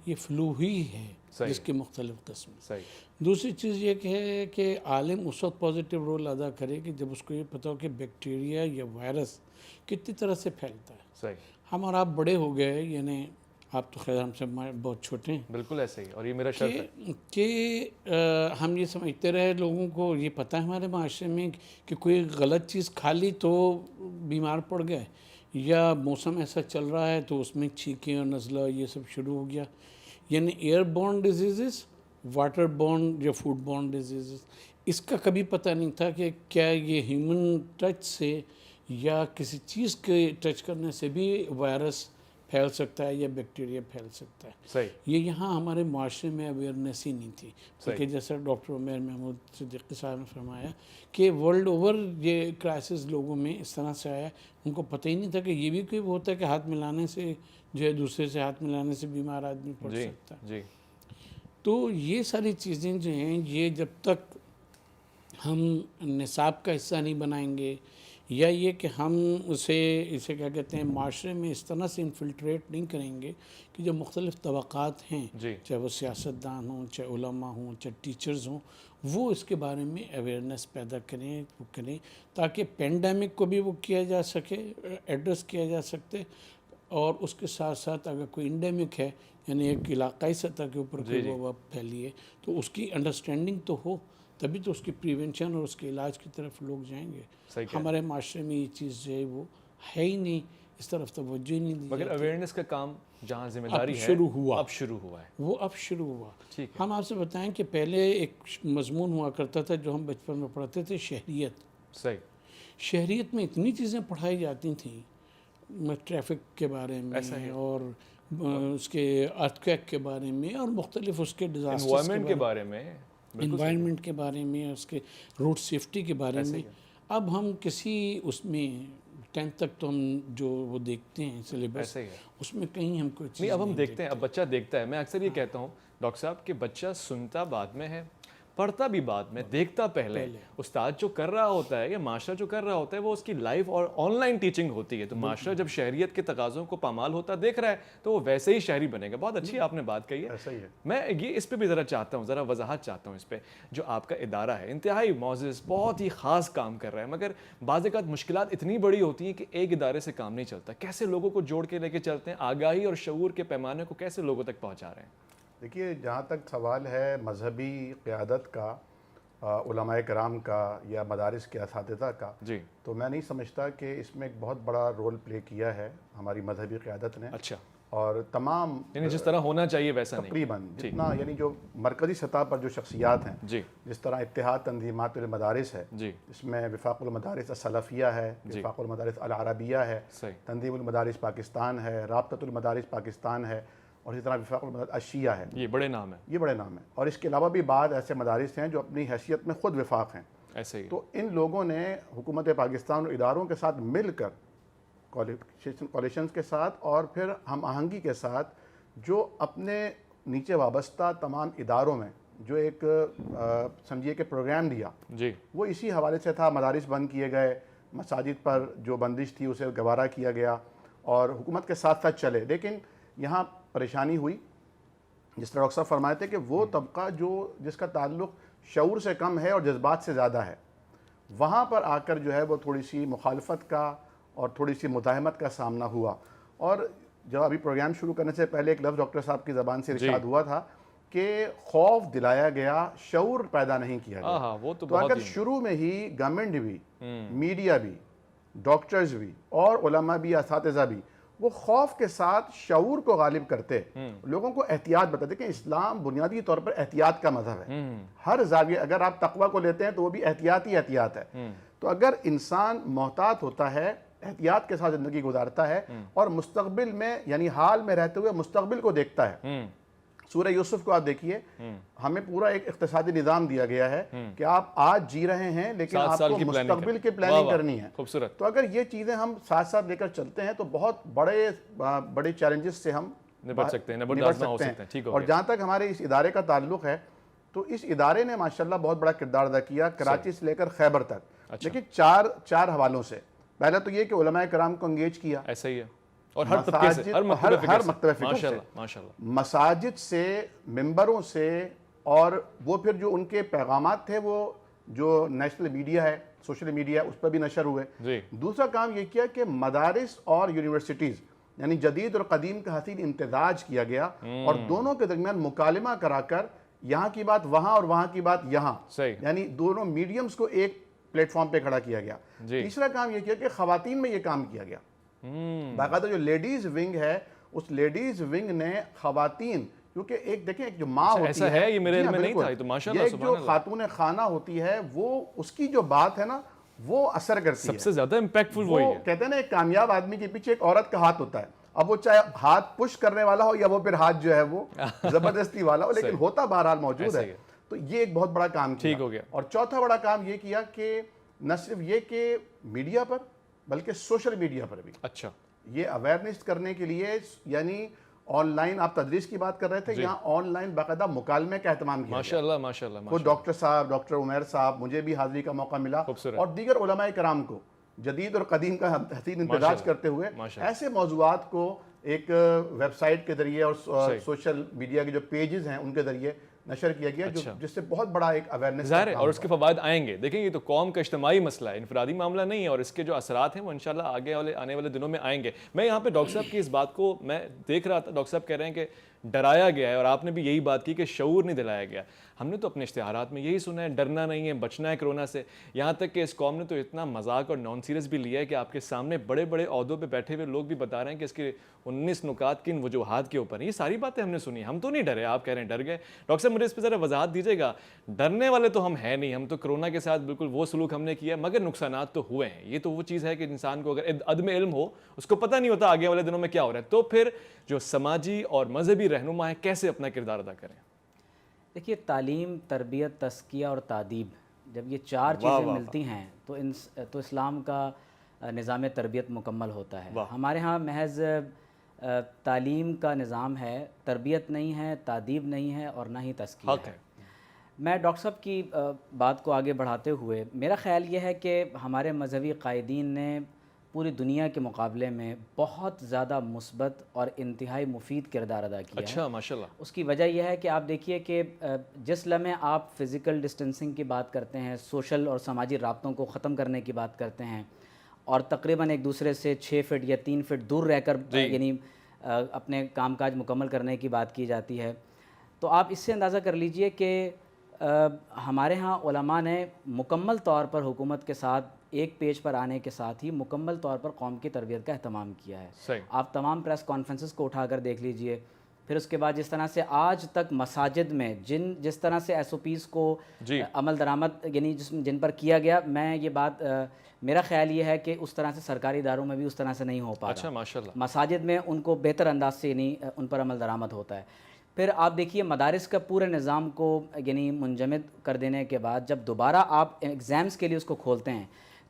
یہ فلو ہی ہے جس کے مختلف قسم. دوسری چیز یہ ہے کہ عالم اس وقت پازیٹیو رول ادا کرے کہ جب اس کو یہ پتہ ہو کہ بیکٹیریا یا وائرس کتنی طرح سے پھیلتا ہے. ہم اور آپ بڑے ہو گئے, یعنی آپ تو خیر ہم سے بہت چھوٹے ہیں, بالکل ایسے ہی, اور یہ میرا شرط ہے کہ ہم یہ سمجھتے رہے, لوگوں کو یہ پتہ ہے ہمارے معاشرے میں کہ کوئی غلط چیز کھا لی تو بیمار پڑ گئے, یا موسم ایسا چل رہا ہے تو اس میں چھینکیں اور نزلہ یہ سب شروع ہو گیا. یعنی airborne diseases, waterborne یا فوڈ بورن ڈیزیزز, اس کا کبھی پتہ نہیں تھا کہ کیا یہ ہیومن ٹچ سے یا کسی چیز کے ٹچ کرنے سے بھی وائرس پھیل سکتا ہے یا بیکٹیریا پھیل سکتا ہے. صحیح, یہ یہاں ہمارے معاشرے میں اویئرنیس ہی نہیں تھی. کہ جیسا ڈاکٹر عمیر محمود صدیقی صاحب نے فرمایا کہ ورلڈ اوور یہ کرائسس لوگوں میں اس طرح سے آیا, ان کو پتہ ہی نہیں تھا کہ یہ بھی کوئی ہوتا ہے کہ ہاتھ ملانے سے جو ہے دوسرے سے ہاتھ ملانے سے بیمار آدمی پڑ سکتا ہے. جی, تو یہ ساری چیزیں جو ہیں, یہ جب تک ہم نصاب کا حصہ نہیں بنائیں گے, یا یہ کہ ہم اسے کیا کہتے ہیں معاشرے میں اس طرح سے انفلٹریٹ نہیں کریں گے کہ جو مختلف طبقات ہیں, چاہے وہ سیاستدان ہوں, چاہے علماء ہوں, چاہے ٹیچرز ہوں, وہ اس کے بارے میں اویئرنیس پیدا کریں تاکہ پینڈیمک کو بھی وہ کیا جا سکے, ایڈریس کیا جا سکتے, اور اس کے ساتھ ساتھ اگر کوئی انڈیمک ہے یعنی ایک علاقائی سطح کے اوپر کوئی وبا پھیلی ہے تو اس کی انڈرسٹینڈنگ تو ہو, تبھی تو اس کی پریونشن اور اس کے علاج کی طرف لوگ جائیں گے. ہمارے معاشرے میں یہ چیز جو ہے وہ ہے ہی نہیں, اس طرف توجہ ہی نہیں دی. مگر اویئرنیس کا کام جہاں ذمہ داری ہے اب شروع ہوا ہے, وہ اب شروع ہوا. ہم آپ سے بتائیں کہ پہلے ایک مضمون ہوا کرتا تھا جو ہم بچپن میں پڑھتے تھے, شہریت. صحیح, شہریت میں اتنی چیزیں پڑھائی جاتی تھیں, ٹریفک کے بارے میں اور اس کے ارتھکویک کے بارے میں اور مختلف اس کے ڈیزاسٹرز کے بارے میں, انوائرمنٹ کے بارے میں, اس کے روڈ سیفٹی کے بارے میں. اب ہم کسی اس میں 10th تک تو ہم جو وہ دیکھتے ہیں سلیبس ایسے ہی ہے اس میں کہیں ہم کوئی چیز نہیں اب ہم دیکھتے ہیں اب بچہ دیکھتا ہے. میں اکثر یہ کہتا ہوں ڈاکٹر صاحب کہ بچہ سنتا بعد میں ہے پڑھتا بھی بعد میں دیکھتا پہلے. استاد جو کر رہا ہوتا ہے یا معاشرہ جو کر رہا ہوتا ہے وہ اس کی لائف اور آن لائن ٹیچنگ ہوتی ہے. تو معاشرہ جب شہریت کے تقاضوں کو پامال ہوتا دیکھ رہا ہے تو وہ ویسے ہی شہری بنے گا. بہت اچھی آپ نے بات کہی ہے. ایسا ہی ہے. میں یہ اس پہ بھی ذرا چاہتا ہوں ذرا وضاحت چاہتا ہوں اس پہ. جو آپ کا ادارہ ہے انتہائی معزز بہت ہی خاص کام کر رہا ہے مگر بعض اوقات مشکلات اتنی بڑی ہوتی ہیں کہ ایک ادارے سے کام نہیں چلتا. کیسے لوگوں کو جوڑ کے لے کے چلتے ہیں آگاہی اور شعور کے پیمانے کو کیسے لوگوں تک پہنچا رہے ہیں؟ دیکھیے جہاں تک سوال ہے مذہبی قیادت کا علماء کرام کا یا مدارس کے اساتذہ کا جی تو میں نہیں سمجھتا کہ اس میں ایک بہت بڑا رول پلے کیا ہے ہماری مذہبی قیادت نے. اچھا اور تمام یعنی جس طرح ہونا چاہیے ویسا نہیں تقریباً جتنا یعنی جو مرکزی سطح پر جو شخصیات ہیں جی جس طرح اتحاد تنظیمات المدارس ہے جی اس میں وفاق المدارس السلفیہ ہے وفاق المدارس العربیہ ہے صحیح تنظیم المدارس پاکستان ہے رابطۃ المدارس پاکستان ہے اور اسی طرح وفاق المدارس الشیعہ ہے. یہ بڑے نام ہیں یہ بڑے نام ہیں اور اس کے علاوہ بھی بعض ایسے مدارس ہیں جو اپنی حیثیت میں خود وفاق ہیں. ایسے ہی تو ان لوگوں نے حکومت پاکستان اور اداروں کے ساتھ مل کر کولیشنز کے ساتھ اور پھر ہم آہنگی کے ساتھ جو اپنے نیچے وابستہ تمام اداروں میں جو ایک سمجھیے کہ پروگرام دیا جی وہ اسی حوالے سے تھا. مدارس بند کیے گئے مساجد پر جو بندش تھی اسے گوارا کیا گیا اور حکومت کے ساتھ ساتھ چلے. لیکن یہاں پریشانی ہوئی جس طرح ڈاکٹر صاحب فرمائے تھے کہ وہ طبقہ جو جس کا تعلق شعور سے کم ہے اور جذبات سے زیادہ ہے وہاں پر آ کر جو ہے وہ تھوڑی سی مخالفت کا اور تھوڑی سی مزاحمت کا سامنا ہوا. اور جب ابھی پروگرام شروع کرنے سے پہلے ایک لفظ ڈاکٹر صاحب کی زبان سے ارشاد ہوا تھا کہ خوف دلایا گیا شعور پیدا نہیں کیا گیا. وہ تو اگر شروع میں ہی گورنمنٹ بھی میڈیا بھی ڈاکٹرز بھی اور علماء بھی اساتذہ بھی وہ خوف کے ساتھ شعور کو غالب کرتے لوگوں کو احتیاط بتاتے کہ اسلام بنیادی طور پر احتیاط کا مذہب ہے. ہر زاویہ اگر آپ تقوی کو لیتے ہیں تو وہ بھی احتیاط ہی احتیاط ہے. تو اگر انسان محتاط ہوتا ہے احتیاط کے ساتھ زندگی گزارتا ہے اور مستقبل میں یعنی حال میں رہتے ہوئے مستقبل کو دیکھتا ہے. سورہ یوسف کو آپ دیکھیے ہمیں پورا ایک اقتصادی نظام دیا گیا ہے کہ آپ آج جی رہے ہیں لیکن آپ کو مستقبل کی پلاننگ کرنی ہے. خوبصورت. تو اگر یہ چیزیں ہم ساتھ ساتھ لے کر چلتے ہیں تو بہت بڑے چیلنجز سے ہم نبٹ سکتے ہیں. اور جہاں تک ہمارے اس ادارے کا تعلق ہے تو اس ادارے نے ماشاءاللہ بہت بڑا کردار ادا کیا کراچی سے لے کر خیبر تک. لیکن چار حوالوں سے. پہلا تو یہ کہ علماء کرام کو انگیج کیا. ایسا ہی ہے اور ہر طبقے سے ہر مکتبہ فکر سے مساجد سے ممبروں سے اور وہ پھر جو ان کے پیغامات تھے وہ جو نیشنل میڈیا ہے سوشل میڈیا اس پر بھی نشر ہوئے. دوسرا کام یہ کیا کہ مدارس اور یونیورسٹیز یعنی جدید اور قدیم کا حسین امتزاج کیا گیا اور دونوں کے درمیان مکالمہ کرا کر یہاں کی بات وہاں اور وہاں کی بات یہاں یعنی دونوں میڈیمز کو ایک پلیٹ فارم پہ کھڑا کیا گیا. تیسرا کام یہ کیا کہ خواتین میں یہ کام کیا گیا. باقاعدہ جو لیڈیز ونگ ہے اس لیڈیز ونگ نے خواتین کیونکہ ایک دیکھیں ایک جو ماں ہوتی ہے یہ میرے علم میں نہیں تھا یہ تو ماشاءاللہ سبحان اللہ جو خاتون خانہ ہوتی ہے وہ اس کی جو بات ہے نا وہ اثر کرتی ہے. سب سے زیادہ امپیکٹفل وہی ہے. کہتے ہیں نا ایک کامیاب آدمی کے پیچھے ایک عورت کا ہاتھ ہوتا ہے. اب وہ چاہے ہاتھ پش کرنے والا ہو یا وہ پھر ہاتھ جو ہے وہ زبردستی والا ہو لیکن ہوتا بہرحال موجود ہے. تو یہ ایک بہت بڑا کام ٹھیک ہو گیا. اور چوتھا بڑا کام یہ کیا کہ نہ صرف یہ کہ میڈیا پر بلکہ سوشل میڈیا پر بھی اچھا یہ اویئرنیس کرنے کے لیے یعنی آن لائن آپ تدریس کی بات کر رہے تھے یہاں آن لائن باقاعدہ مکالمے کا اہتمام کیا ماشاءاللہ خود ڈاکٹر صاحب ڈاکٹر عمیر صاحب مجھے بھی حاضری کا موقع ملا اور دیگر علماء کرام کو جدید اور قدیم کا حسین امتزاج کرتے ہوئے ایسے موضوعات کو ایک ویب سائٹ کے ذریعے اور سوشل میڈیا کے جو پیجز ہیں ان کے ذریعے نشر کیا گیا جس سے بہت بڑا ایک اویئرنیس ظاہر ہے اور اس کے فوائد آئیں گے. دیکھیں یہ تو قوم کا اجتماعی مسئلہ ہے انفرادی معاملہ نہیں ہے اور اس کے جو اثرات ہیں وہ انشاءاللہ آنے والے دنوں میں آئیں گے. میں یہاں پہ ڈاکٹر صاحب کی اس بات کو میں دیکھ رہا تھا ڈاکٹر صاحب کہہ رہے ہیں کہ ڈرایا گیا ہے اور آپ نے بھی یہی بات کی کہ شعور نہیں دلایا گیا. ہم نے تو اپنے اشتہارات میں یہی سنا ہے ڈرنا نہیں ہے بچنا ہے کرونا سے. یہاں تک کہ اس قوم نے تو اتنا مذاق اور نان سیریس بھی لیا ہے کہ آپ کے سامنے بڑے بڑے عہدوں پہ بیٹھے ہوئے لوگ بھی بتا رہے ہیں کہ اس کے 19 نکات کن وجوہات کے اوپر ہیں. یہ ساری باتیں ہم نے سنی. ہم تو نہیں ڈرے آپ کہہ رہے ہیں ڈر گئے. ڈاکٹر صاحب مجھے اس پہ ذرا وضاحت دیجیے گا. ڈرنے والے تو ہم ہیں نہیں. ہم تو کرونا کے ساتھ بالکل وہ سلوک ہم نے کیا مگر نقصانات تو ہوئے ہیں. یہ تو وہ چیز ہے کہ انسان کو اگر عدم علم ہو اس کو پتہ نہیں ہوتا آگے والے دنوں میں کیا ہو رہا ہے. تو پھر جو سماجی اور مذہبی رہنما ہے کیسے اپنا کردار ادا کریں؟ دیکھیے تعلیم تربیت تزکیہ اور تعدیب جب یہ 4 چیزیں ملتی ہیں تو اسلام کا نظام تربیت مکمل ہوتا ہے. ہمارے ہاں محض تعلیم کا نظام ہے، تربیت نہیں ہے، تادیب نہیں ہے اور نہ ہی تزکیہ ہے. میں ڈاکٹر صاحب کی بات کو آگے بڑھاتے ہوئے میرا خیال یہ ہے کہ ہمارے مذہبی قائدین نے پوری دنیا کے مقابلے میں بہت زیادہ مثبت اور انتہائی مفید کردار ادا کیا ہے. اچھا ماشاءاللہ. اس کی وجہ یہ ہے کہ آپ دیکھیے کہ جس لمحے آپ فزیکل ڈسٹنسنگ کی بات کرتے ہیں، سوشل اور سماجی رابطوں کو ختم کرنے کی بات کرتے ہیں اور تقریباً ایک دوسرے سے 6 فٹ یا 3 فٹ دور رہ کر یعنی اپنے کام کاج مکمل کرنے کی بات کی جاتی ہے، تو آپ اس سے اندازہ کر لیجئے کہ ہمارے ہاں علماء نے مکمل طور پر حکومت کے ساتھ ایک پیج پر آنے کے ساتھ ہی مکمل طور پر قوم کی تربیت کا اہتمام کیا ہے. آپ تمام پریس کانفرنسز کو اٹھا کر دیکھ لیجئے. پھر اس کے بعد جس طرح سے آج تک مساجد میں جس طرح سے SOPs کو عمل درآمد یعنی جن پر کیا گیا، میں یہ بات میرا خیال یہ ہے کہ اس طرح سے سرکاری اداروں میں بھی اس طرح سے نہیں ہو پا رہا. اچھا ماشاءاللہ. مساجد میں ان کو بہتر انداز سے یعنی ان پر عمل درآمد ہوتا ہے. پھر آپ دیکھیے مدارس کا پورے نظام کو یعنی منجمد کر دینے کے بعد جب دوبارہ آپ ایگزامز کے لیے اس کو کھولتے ہیں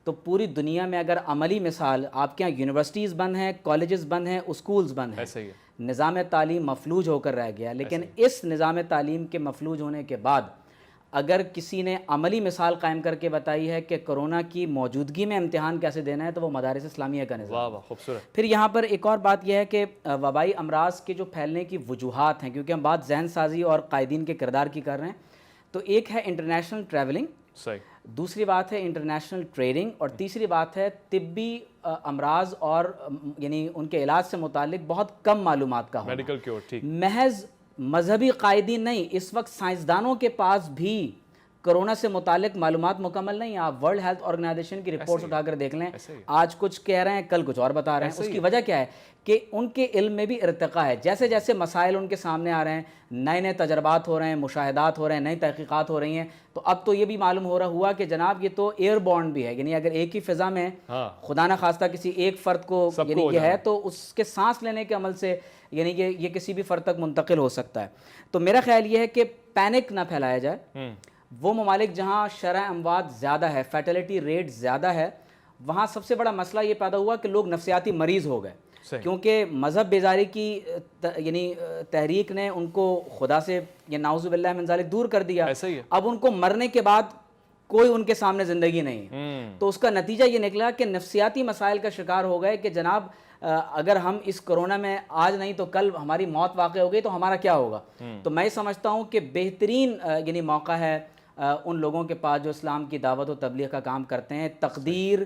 تو پوری دنیا میں اگر عملی مثال آپ کے یہاں یونیورسٹیز بند ہیں، کالجز بند ہیں، اسکولز بند ہیں، نظام تعلیم مفلوج ہو کر رہ گیا. لیکن اس نظام تعلیم کے مفلوج ہونے کے بعد اگر کسی نے عملی مثال قائم کر کے بتائی ہے کہ کرونا کی موجودگی میں امتحان کیسے دینا ہے تو وہ مدارس اسلامیہ کا نظام. خوبصورت. پھر یہاں پر ایک اور بات یہ ہے کہ وبائی امراض کے جو پھیلنے کی وجوہات ہیں، کیونکہ ہم بات ذہن سازی اور قائدین کے کردار کی کر رہے ہیں، تو ایک ہے انٹرنیشنل ٹریولنگ، دوسری بات ہے انٹرنیشنل ٹریڈنگ، اور تیسری بات ہے طبی امراض اور یعنی ان کے علاج سے متعلق بہت کم معلومات کا ہونا. Medical cure. ٹھیک. محض مذہبی قائدین نہیں، اس وقت سائنسدانوں کے پاس بھی کرونا سے متعلق معلومات مکمل نہیں. آپ ورلڈ ہیلتھ آرگنائزیشن کی رپورٹس اٹھا کر دیکھ لیں، آج کچھ کہہ رہے ہیں کل کچھ اور بتا رہے ہیں. اس کی وجہ کیا ہے کہ ان کے علم میں بھی ارتقاء ہے. جیسے جیسے مسائل ان کے سامنے آ رہے ہیں، نئے نئے تجربات ہو رہے ہیں، مشاہدات ہو رہے ہیں، نئی تحقیقات ہو رہی ہیں، تو اب تو یہ بھی معلوم ہو رہا ہوا کہ جناب یہ تو ایئر بورن بھی ہے. یعنی اگر ایک ہی فضا میں خدا نہ خواستہ کسی ایک فرد کو یعنی یہ ہے تو اس کے سانس لینے کے عمل سے یعنی یہ کسی بھی فرد تک منتقل ہو سکتا ہے. تو میرا خیال یہ ہے کہ پینک نہ پھیلایا جائے. وہ ممالک جہاں شرح اموات زیادہ ہے، فیٹلٹی ریٹ زیادہ ہے، وہاں سب سے بڑا مسئلہ یہ پیدا ہوا کہ لوگ نفسیاتی مریض ہو گئے، کیونکہ مذہب بیزاری کی یعنی تحریک نے ان کو خدا سے یہ نعوذ باللہ من ذالک دور کر دیا. اب ان کو مرنے کے بعد کوئی ان کے سامنے زندگی نہیں ہے. تو اس کا نتیجہ یہ نکلا کہ نفسیاتی مسائل کا شکار ہو گئے کہ جناب اگر ہم اس کرونا میں آج نہیں تو کل ہماری موت واقع ہو گئی تو ہمارا کیا ہوگا. تو میں سمجھتا ہوں کہ بہترین یعنی موقع ہے ان لوگوں کے پاس جو اسلام کی دعوت و تبلیغ کا کام کرتے ہیں. تقدیر،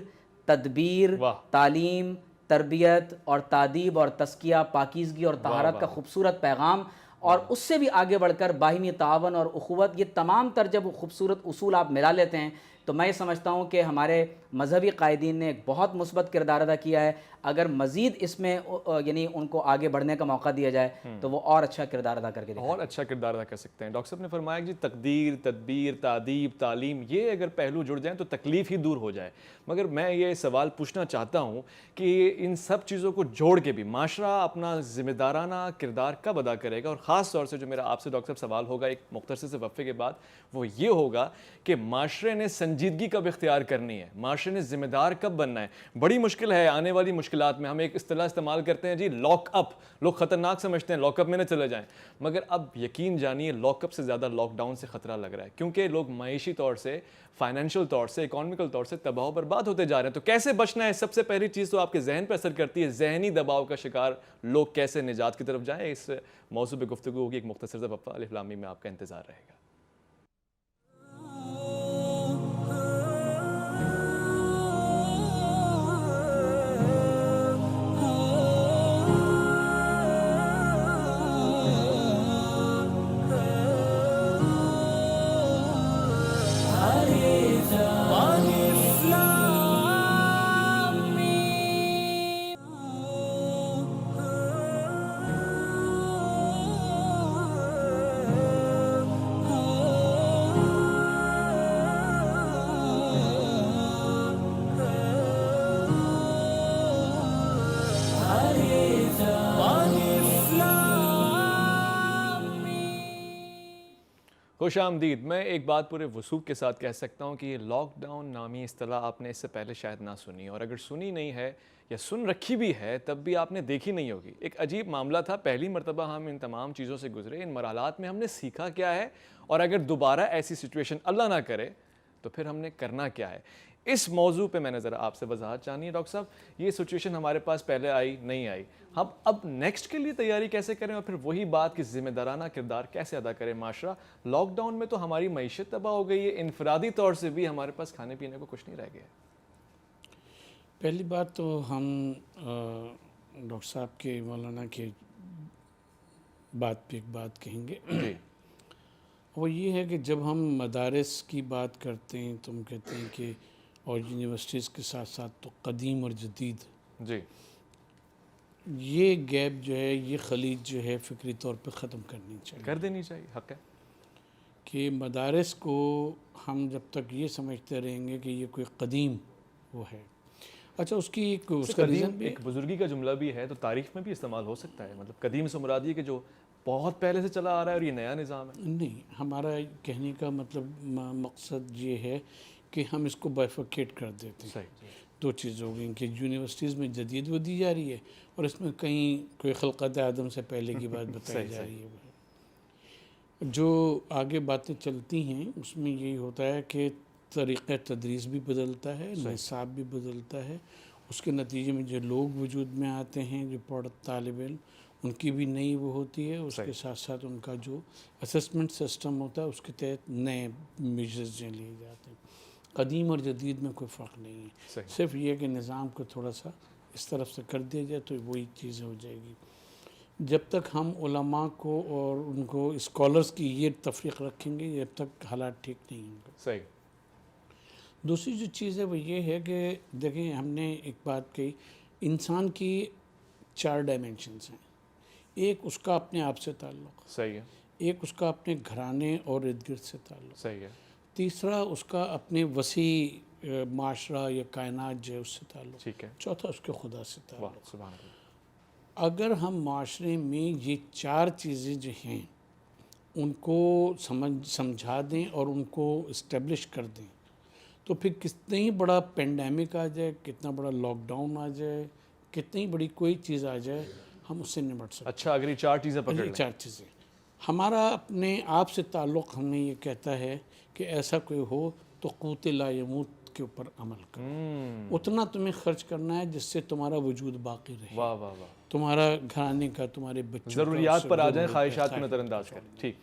تدبیر، تعلیم، تربیت اور تادیب اور تزکیہ، پاکیزگی اور طہارت کا خوبصورت پیغام، اور اس سے بھی آگے بڑھ کر باہمی تعاون اور اخوت، یہ تمام تر جب خوبصورت اصول آپ ملا لیتے ہیں تو میں سمجھتا ہوں کہ ہمارے مذہبی قائدین نے ایک بہت مثبت کردار ادا کیا ہے. اگر مزید اس میں یعنی ان کو آگے بڑھنے کا موقع دیا جائے تو وہ اور اچھا کردار ادا کر کے اور اچھا کردار ادا کر سکتے ہیں. ڈاکٹر صاحب نے فرمایا کہ تقدیر، تدبیر، تادیب، تعلیم، یہ اگر پہلو جڑ جائیں تو تکلیف ہی دور ہو جائے. مگر میں یہ سوال پوچھنا چاہتا ہوں کہ ان سب چیزوں کو جوڑ کے بھی معاشرہ اپنا ذمہ دارانہ کردار کب ادا کرے گا؟ اور خاص طور سے جو میرا آپ سے ڈاکٹر صاحب سوال ہوگا ایک مختصر سے وقفے کے بعد، وہ یہ ہوگا کہ معاشرے نے سنجیدگی کب اختیار کرنی ہے، معاشرے نے ذمہ دار کب بننا ہے. بڑی مشکل ہے آنے والی مشکلات میں. ہم ایک اصطلاح استعمال کرتے ہیں جی لاک اپ، لوگ خطرناک سمجھتے ہیں لاک اپ میں نہ چلے جائیں، مگر اب یقین جانیے لاک اپ سے زیادہ لاک ڈاؤن سے خطرہ لگ رہا ہے، کیونکہ لوگ معاشی طور سے، فائنینشیل طور سے، اکانومیکل طور سے تباہ و برباد ہوتے جا رہے ہیں. تو کیسے بچنا ہے؟ سب سے پہلی چیز تو آپ کے ذہن پہ اثر کرتی ہے، ذہنی دباؤ کا شکار لوگ کیسے نجات کی طرف جائیں. اس موضوع پہ گفتگو ہوگی. ایک مختصر سا وقفہ، الف لام میم میں آپ کا انتظار رہے گا. خوش آمدید. میں ایک بات پورے وثوق کے ساتھ کہہ سکتا ہوں کہ یہ لاک ڈاؤن نامی اصطلاح آپ نے اس سے پہلے شاید نہ سنی، اور اگر سنی نہیں ہے یا سن رکھی بھی ہے تب بھی آپ نے دیکھی نہیں ہوگی. ایک عجیب معاملہ تھا، پہلی مرتبہ ہم ان تمام چیزوں سے گزرے. ان مرحلات میں ہم نے سیکھا کیا ہے، اور اگر دوبارہ ایسی سچویشن اللہ نہ کرے تو پھر ہم نے کرنا کیا ہے. اس موضوع پہ میں نے ذرا آپ سے وضاحت چاہنی ہے. ڈاکٹر صاحب، یہ سچویشن ہمارے پاس پہلے آئی نہیں آئی، ہم اب نیکسٹ کے لیے تیاری کیسے کریں، اور پھر وہی بات کہ ذمہ دارانہ کردار کیسے ادا کرے معاشرہ. لاک ڈاؤن میں تو ہماری معیشت تباہ ہو گئی ہے، انفرادی طور سے بھی ہمارے پاس کھانے پینے کو کچھ نہیں رہ گیا. پہلی بات تو ہم ڈاکٹر صاحب کے مولانا کے بات پہ ایک بات کہیں گے. جی. وہ یہ ہے کہ جب ہم مدارس کی بات کرتے ہیں تو ہم کہتے ہیں کہ اور یونیورسٹیز کے ساتھ ساتھ تو قدیم اور جدید، جی. یہ گیپ جو ہے، یہ خلیج جو ہے فکری طور پہ ختم کرنی چاہیے. کر دینی چاہیے، حق ہے. کہ مدارس کو ہم جب تک یہ سمجھتے رہیں گے کہ یہ کوئی قدیم وہ ہے. اچھا، اس کی اس کا ریزن بھی ایک بزرگی کا جملہ بھی ہے تو تاریخ میں بھی استعمال ہو سکتا ہے. مطلب قدیم سے مراد یہ کہ جو بہت پہلے سے چلا آ رہا ہے اور یہ نیا نظام ہے. نہیں، ہمارا کہنے کا مطلب مقصد یہ ہے کہ ہم اس کو بائفرکیٹ کر دیتے ہیں. صحیح. دو چیز ہو گئی کہ یونیورسٹیز میں جدید وہ دی جا رہی ہے، اور اس میں کہیں کوئی خلقت آدم سے پہلے کی بات بتائی جا رہی ہے. جو آگے باتیں چلتی ہیں اس میں یہی ہوتا ہے کہ طریقہ تدریس بھی بدلتا ہے، نصاب بھی بدلتا ہے. اس کے نتیجے میں جو لوگ وجود میں آتے ہیں، جو طالب علم، ان کی بھی نئی وہ ہوتی ہے. اس کے ساتھ ساتھ ان کا جو اسسمنٹ سسٹم ہوتا ہے اس کے تحت نئے میجرز جو لیے جاتے ہیں. قدیم اور جدید میں کوئی فرق نہیں ہے، صرف یہ کہ نظام کو تھوڑا سا اس طرف سے کر دیا جائے تو وہی چیزیں ہو جائے گی. جب تک ہم علماء کو اور ان کو اسکالرز کی یہ تفریق رکھیں گے جب تک حالات ٹھیک نہیں ہوں گے. صحیح. دوسری جو چیز ہے وہ یہ ہے کہ دیکھیں، ہم نے ایک بات کہی، انسان کی 4 ڈائمینشنز ہیں. ایک اس کا اپنے آپ سے تعلق، صحیح ہے. ایک اس کا اپنے گھرانے اور ارد گرد سے تعلق، صحیح ہے. تیسرا اس کا اپنے وسیع معاشرہ یا کائنات جو ہے اس سے تعلق، ٹھیک ہے. چوتھا اس کے خدا سے تعلق. واہ، سبحان اللہ. اگر ہم معاشرے میں یہ 4 چیزیں جو ہیں ان کو سمجھا دیں اور ان کو اسٹیبلش کر دیں تو پھر کتنا ہی بڑا پینڈیمک آ جائے، کتنا بڑا لاک ڈاؤن آ جائے، کتنی بڑی کوئی چیز آ جائے، ہم اس سے نمٹ سکتے ہیں. اچھا، اگر یہ 4 چیزیں پکڑ لیں. 4 چیزیں. ہمارا اپنے آپ سے تعلق ہمیں یہ کہتا ہے کہ ایسا کوئی ہو تو قوت لا یموت کے اوپر عمل کرو. اتنا تمہیں خرچ کرنا ہے جس سے تمہارا وجود باقی رہے. واہ واہ واہ. تمہارا گھرانے کا، تمہارے بچوں کا، ضروریات پر آ جائیں، خواہشات کو نظر انداز کریں. ٹھیک.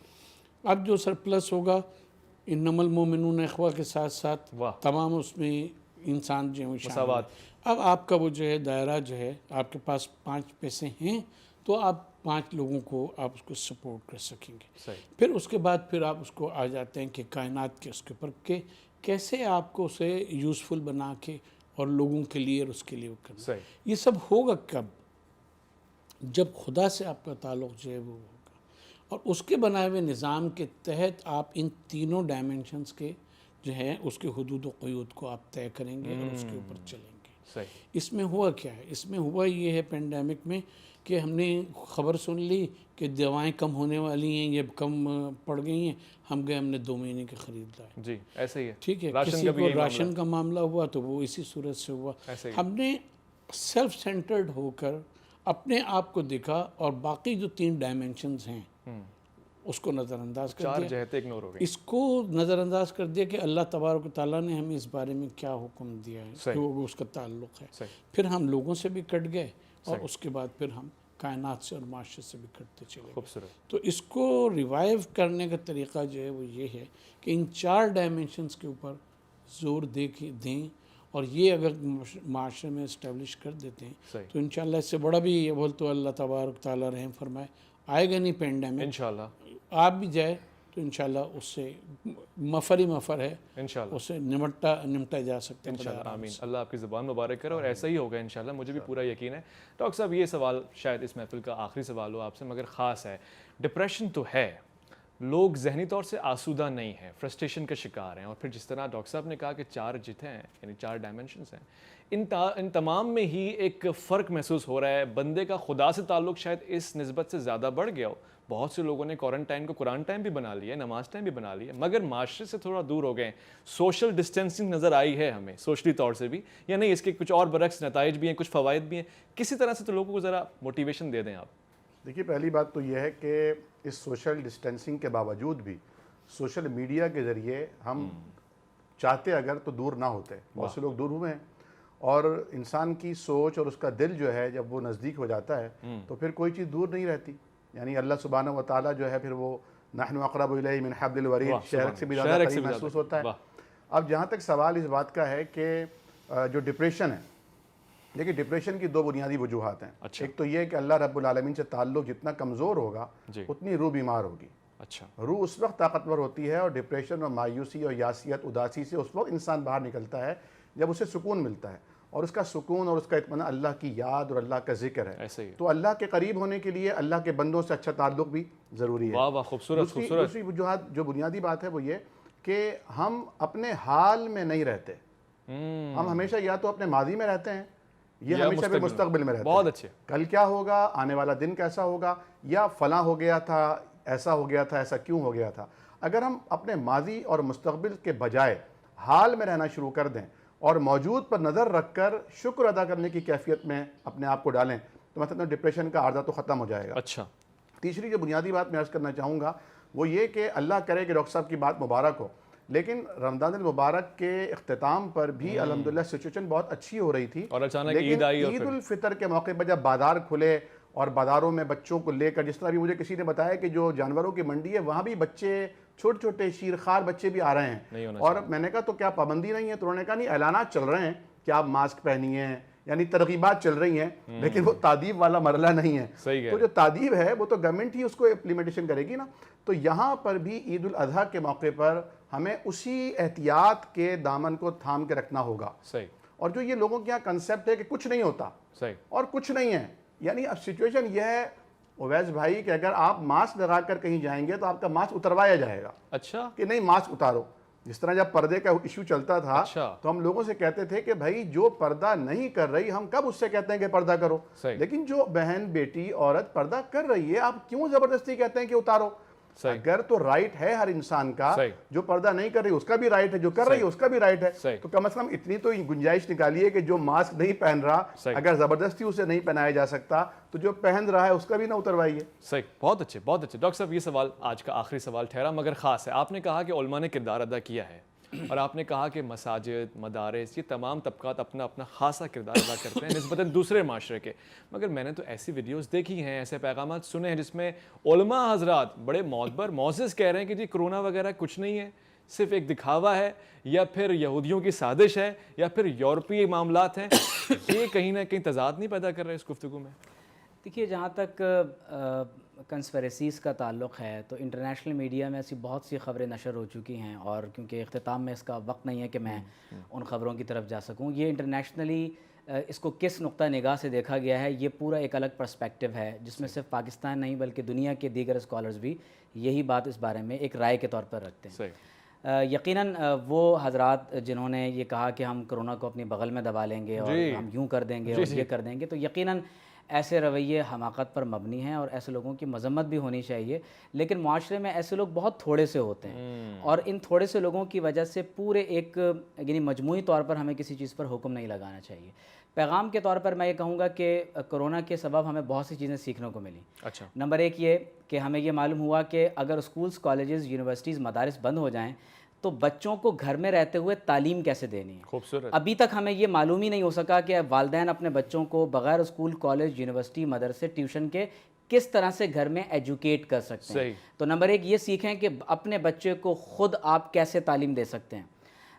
اب جو سرپلس ہوگا انما المومنون اخوہ کے ساتھ ساتھ تمام اس میں انسان جو ہے مساوات. اب آپ کا وہ جو ہے دائرہ جو ہے، آپ کے پاس 5 پیسے ہیں تو آپ 5 لوگوں کو آپ اس کو سپورٹ کر سکیں گے. صحیح. پھر اس کے بعد پھر آپ اس کو آ جاتے ہیں کہ کائنات کے اس کے اوپر کہ کیسے آپ کو اسے یوزفل بنا کے اور لوگوں کے لیے اور اس کے لیے کرنا. صحیح. یہ سب ہوگا کب؟ جب خدا سے آپ کا تعلق جو ہے وہ ہوگا، اور اس کے بنائے ہوئے نظام کے تحت آپ ان تینوں ڈائمینشنز کے جو ہے اس کے حدود و قیود کو آپ طے کریں گے اور اس کے اوپر چلیں گے. صحیح. اس میں ہوا کیا ہے؟ اس میں ہوا یہ ہے پینڈیمک میں کہ ہم نے خبر سن لی کہ دوائیں کم ہونے والی ہیں، یہ کم پڑ گئی ہیں، ہم گئے، ہم نے 2 مہینے کی خرید لائے. جی، ایسا ہی ہے. ٹھیک ہے. راشن کسی کا بھی کو یہی راشن کا معاملہ ہوا تو وہ اسی صورت سے ہوا. ہم نے سیلف سینٹرڈ ہو کر اپنے آپ کو دیکھا اور باقی جو 3 ڈائمینشنز ہیں اس کو نظر انداز کر 4 دیا. جہتیں اگنور ہو گئی. اس کو نظر انداز کر دیا کہ اللہ تبارک و تعالیٰ نے ہمیں اس بارے میں کیا حکم دیا ہے کہ وہ اس کا تعلق ہے. پھر ہم لوگوں سے بھی کٹ گئے اور اس کے بعد پھر ہم کائنات سے اور معاشرے سے بھی کٹتے چلے. خوبصورت. تو اس کو ریوائیو کرنے کا طریقہ جو ہے وہ یہ ہے کہ ان 4 ڈائمینشنز کے اوپر زور دیں، اور یہ اگر معاشرے میں اسٹیبلش کر دیتے ہیں تو انشاءاللہ اس سے بڑا بھی یہ بول تو اللہ تبارک تعالیٰ رحم فرمائے آئے گا نہیں پینڈیمک. انشاءاللہ آپ بھی جائے تو انشاءاللہ اس سے مفر ہی مفر ہے، انشاءاللہ اس سے نمٹا جا سکتا ہے. انشاءاللہ. آمین. اللہ آپ کی زبان مبارک کرے اور ایسا ہی ہوگا انشاءاللہ. مجھے بھی پورا یقین ہے. ڈاکٹر صاحب، یہ سوال شاید اس محفل کا آخری سوال ہو آپ سے، مگر خاص ہے. ڈپریشن تو ہے، لوگ ذہنی طور سے آسودہ نہیں ہیں، فرسٹریشن کا شکار ہیں، اور پھر جس طرح ڈاکٹر صاحب نے کہا کہ 4 جتھیں ہیں، یعنی 4 ڈائمینشنز ہیں، ان تمام میں ہی ایک فرق محسوس ہو رہا ہے. بندے کا خدا سے تعلق شاید اس نسبت سے زیادہ بڑھ گیا ہو. بہت سے لوگوں نے کوارنٹائن کو قرآن ٹائم بھی بنا لیا ہے, نماز ٹائم بھی بنا لیا ہے, مگر معاشرے سے تھوڑا دور ہو گئے ہیں. سوشل ڈسٹینسنگ نظر آئی ہے ہمیں سوشلی طور سے بھی, یا نہیں اس کے کچھ اور برعکس نتائج بھی ہیں, کچھ فوائد بھی ہیں؟ کسی طرح سے تو لوگوں کو ذرا موٹیویشن دے دیں آپ. دیکھیے پہلی بات تو یہ ہے کہ اس سوشل ڈسٹینسنگ کے باوجود بھی سوشل میڈیا کے ذریعے ہم چاہتے اگر تو دور نہ ہوتے. بہت سے لوگ دور ہوئے ہیں, اور انسان کی سوچ اور اس کا دل جو ہے جب وہ نزدیک ہو جاتا ہے تو پھر کوئی چیز دور نہیں رہتی. یعنی اللہ سبحانہ و تعالیٰ جو ہے پھر وہ نحن اقرب الیہ من حبل الورید, شہرک سے بھی زیادہ قریب محسوس ہوتا ہے. اب جہاں تک سوال اس بات کا ہے کہ جو ڈپریشن ہے, دیکھیے ڈپریشن کی دو بنیادی وجوہات ہیں. ایک تو یہ کہ اللہ رب العالمین سے تعلق جتنا کمزور ہوگا اتنی روح بیمار ہوگی. روح اس وقت طاقتور ہوتی ہے, اور ڈپریشن اور مایوسی اور یاسیت, اداسی سے اس وقت انسان باہر نکلتا ہے جب اسے سکون ملتا ہے, اور اس کا سکون اور اس کا اطمینان اللہ کی یاد اور اللہ کا ذکر ہے. تو اللہ کے قریب ہونے کے لیے اللہ کے بندوں سے اچھا تعلق بھی ضروری ہے. دوسری وجوہات جو بنیادی بات ہے وہ یہ کہ ہم اپنے حال میں نہیں رہتے. ہم ہمیشہ یا تو اپنے ماضی میں رہتے ہیں یا ہمیشہ بھی مستقبل میں رہتے ہیں. بہت اچھے. کل کیا ہوگا, آنے والا دن کیسا ہوگا, یا فلاں ہو گیا تھا, ایسا ہو گیا تھا, ایسا کیوں ہو گیا تھا. اگر ہم اپنے ماضی اور مستقبل کے بجائے حال میں رہنا شروع کر دیں اور موجود پر نظر رکھ کر شکر ادا کرنے کی کیفیت میں اپنے آپ کو ڈالیں تو مثلا ڈپریشن کا عارضہ تو ختم ہو جائے گا. اچھا. تیسری جو بنیادی بات میں عرض کرنا چاہوں گا وہ یہ کہ اللہ کرے کہ ڈاکٹر صاحب کی بات مبارک ہو, لیکن رمضان المبارک کے اختتام پر بھی الحمدللہ سچویشن بہت اچھی ہو رہی تھی, اور اچانک لیکن عید الفطر کے موقع پر جب بازار کھلے اور بازاروں میں بچوں کو لے کر, جس طرح بھی مجھے کسی نے بتایا کہ جو جانوروں کی منڈی ہے وہاں بھی بچے, چھوٹے چھوٹے شیرخوار بچے بھی آ رہے ہیں. اور میں نے کہا تو کیا پابندی نہیں ہے؟ تو انہوں نے کہا نہیں, اعلانات چل رہے ہیں کہ آپ ماسک پہنیے, یعنی ترغیبات چل رہی ہیں, لیکن وہ تادیب والا مرحلہ نہیں ہے. تو جو تادیب ہے وہ تو گورنمنٹ ہی اس کو امپلیمنٹیشن کرے گی نا. تو یہاں پر بھی عید الاضحیٰ کے موقع پر ہمیں اسی احتیاط کے دامن کو تھام کے رکھنا ہوگا. اور جو یہ لوگوں کے یہاں کنسیپٹ ہے کہ کچھ نہیں ہوتا اور کچھ نہیں ہے, یعنی اب سچویشن یہ ہے اویس بھائی کہ اگر آپ ماسک لگا کر کہیں جائیں گے تو آپ کا ماسک اتروایا جائے گا. اچھا. کہ نہیں ماسک اتارو. جس طرح جب پردے کا ایشو چلتا تھا تو ہم لوگوں سے کہتے تھے کہ بھائی جو پردہ نہیں کر رہی ہم کب اس سے کہتے ہیں کہ پردہ کرو, لیکن جو بہن بیٹی عورت پردہ کر رہی ہے آپ کیوں زبردستی کہتے ہیں کہ اتارو؟ اگر تو رائٹ ہے ہر انسان کا, جو پردہ نہیں کر رہی اس کا بھی رائٹ ہے, جو کر رہی ہے اس کا بھی رائٹ ہے, تو کم از کم اتنی تو گنجائش نکالیے کہ جو ماسک نہیں پہن رہا اگر زبردستی اسے نہیں پہنایا جا سکتا تو جو پہن رہا ہے اس کا بھی نہ اتروائیے. صحیح. بہت اچھے, بہت اچھے. ڈاکٹر صاحب یہ سوال آج کا آخری سوال ٹھہرا مگر خاص ہے. آپ نے کہا کہ علماء نے کردار ادا کیا ہے, اور آپ نے کہا کہ مساجد, مدارس, یہ تمام طبقات اپنا اپنا خاصا کردار ادا کرتے ہیں نسبتاً دوسرے معاشرے کے. مگر میں نے تو ایسی ویڈیوز دیکھی ہیں, ایسے پیغامات سنے ہیں جس میں علماء حضرات بڑے معتبر معزز کہہ رہے ہیں کہ جی کرونا وغیرہ کچھ نہیں ہے, صرف ایک دکھاوا ہے, یا پھر یہودیوں کی سازش ہے, یا پھر یورپی معاملات ہیں. یہ کہیں نہ کہیں تضاد نہیں پیدا کر رہے اس گفتگو میں؟ دیکھیے جہاں تک کنسپریسیز کا تعلق ہے تو انٹرنیشنل میڈیا میں ایسی بہت سی خبریں نشر ہو چکی ہیں, اور کیونکہ اختتام میں اس کا وقت نہیں ہے کہ میں ان خبروں کی طرف جا سکوں. یہ انٹرنیشنلی اس کو کس نقطہ نگاہ سے دیکھا گیا ہے یہ پورا ایک الگ پرسپیکٹیو ہے, جس میں صرف پاکستان نہیں بلکہ دنیا کے دیگر اسکالرز بھی یہی بات اس بارے میں ایک رائے کے طور پر رکھتے ہیں. یقیناً وہ حضرات جنہوں نے یہ کہا کہ ہم کرونا کو اپنی بغل میں دبا لیں گے اور ہم یوں کر دیں گے اور یہ کر دیں گے, تو یقیناً ایسے رویے حماقت پر مبنی ہیں اور ایسے لوگوں کی مذمت بھی ہونی چاہیے. لیکن معاشرے میں ایسے لوگ بہت تھوڑے سے ہوتے ہیں, اور ان تھوڑے سے لوگوں کی وجہ سے پورے ایک یعنی مجموعی طور پر ہمیں کسی چیز پر حکم نہیں لگانا چاہیے. پیغام کے طور پر میں یہ کہوں گا کہ کرونا کے سبب ہمیں بہت سی چیزیں سیکھنے کو ملی. اچھا. نمبر ایک یہ کہ ہمیں یہ معلوم ہوا کہ اگر اسکولز, کالجز, یونیورسٹیز, مدارس بند ہو جائیں تو بچوں کو گھر میں رہتے ہوئے تعلیم کیسے دینی ہے. خوبصورت. ابھی تک ہمیں یہ معلوم ہی نہیں ہو سکا کہ والدین اپنے بچوں کو بغیر اسکول, کالج, یونیورسٹی, مدرسے, ٹیوشن کے کس طرح سے گھر میں ایجوکیٹ کر سکتے ہیں. تو نمبر ایک یہ سیکھیں کہ اپنے بچے کو خود آپ کیسے تعلیم دے سکتے ہیں.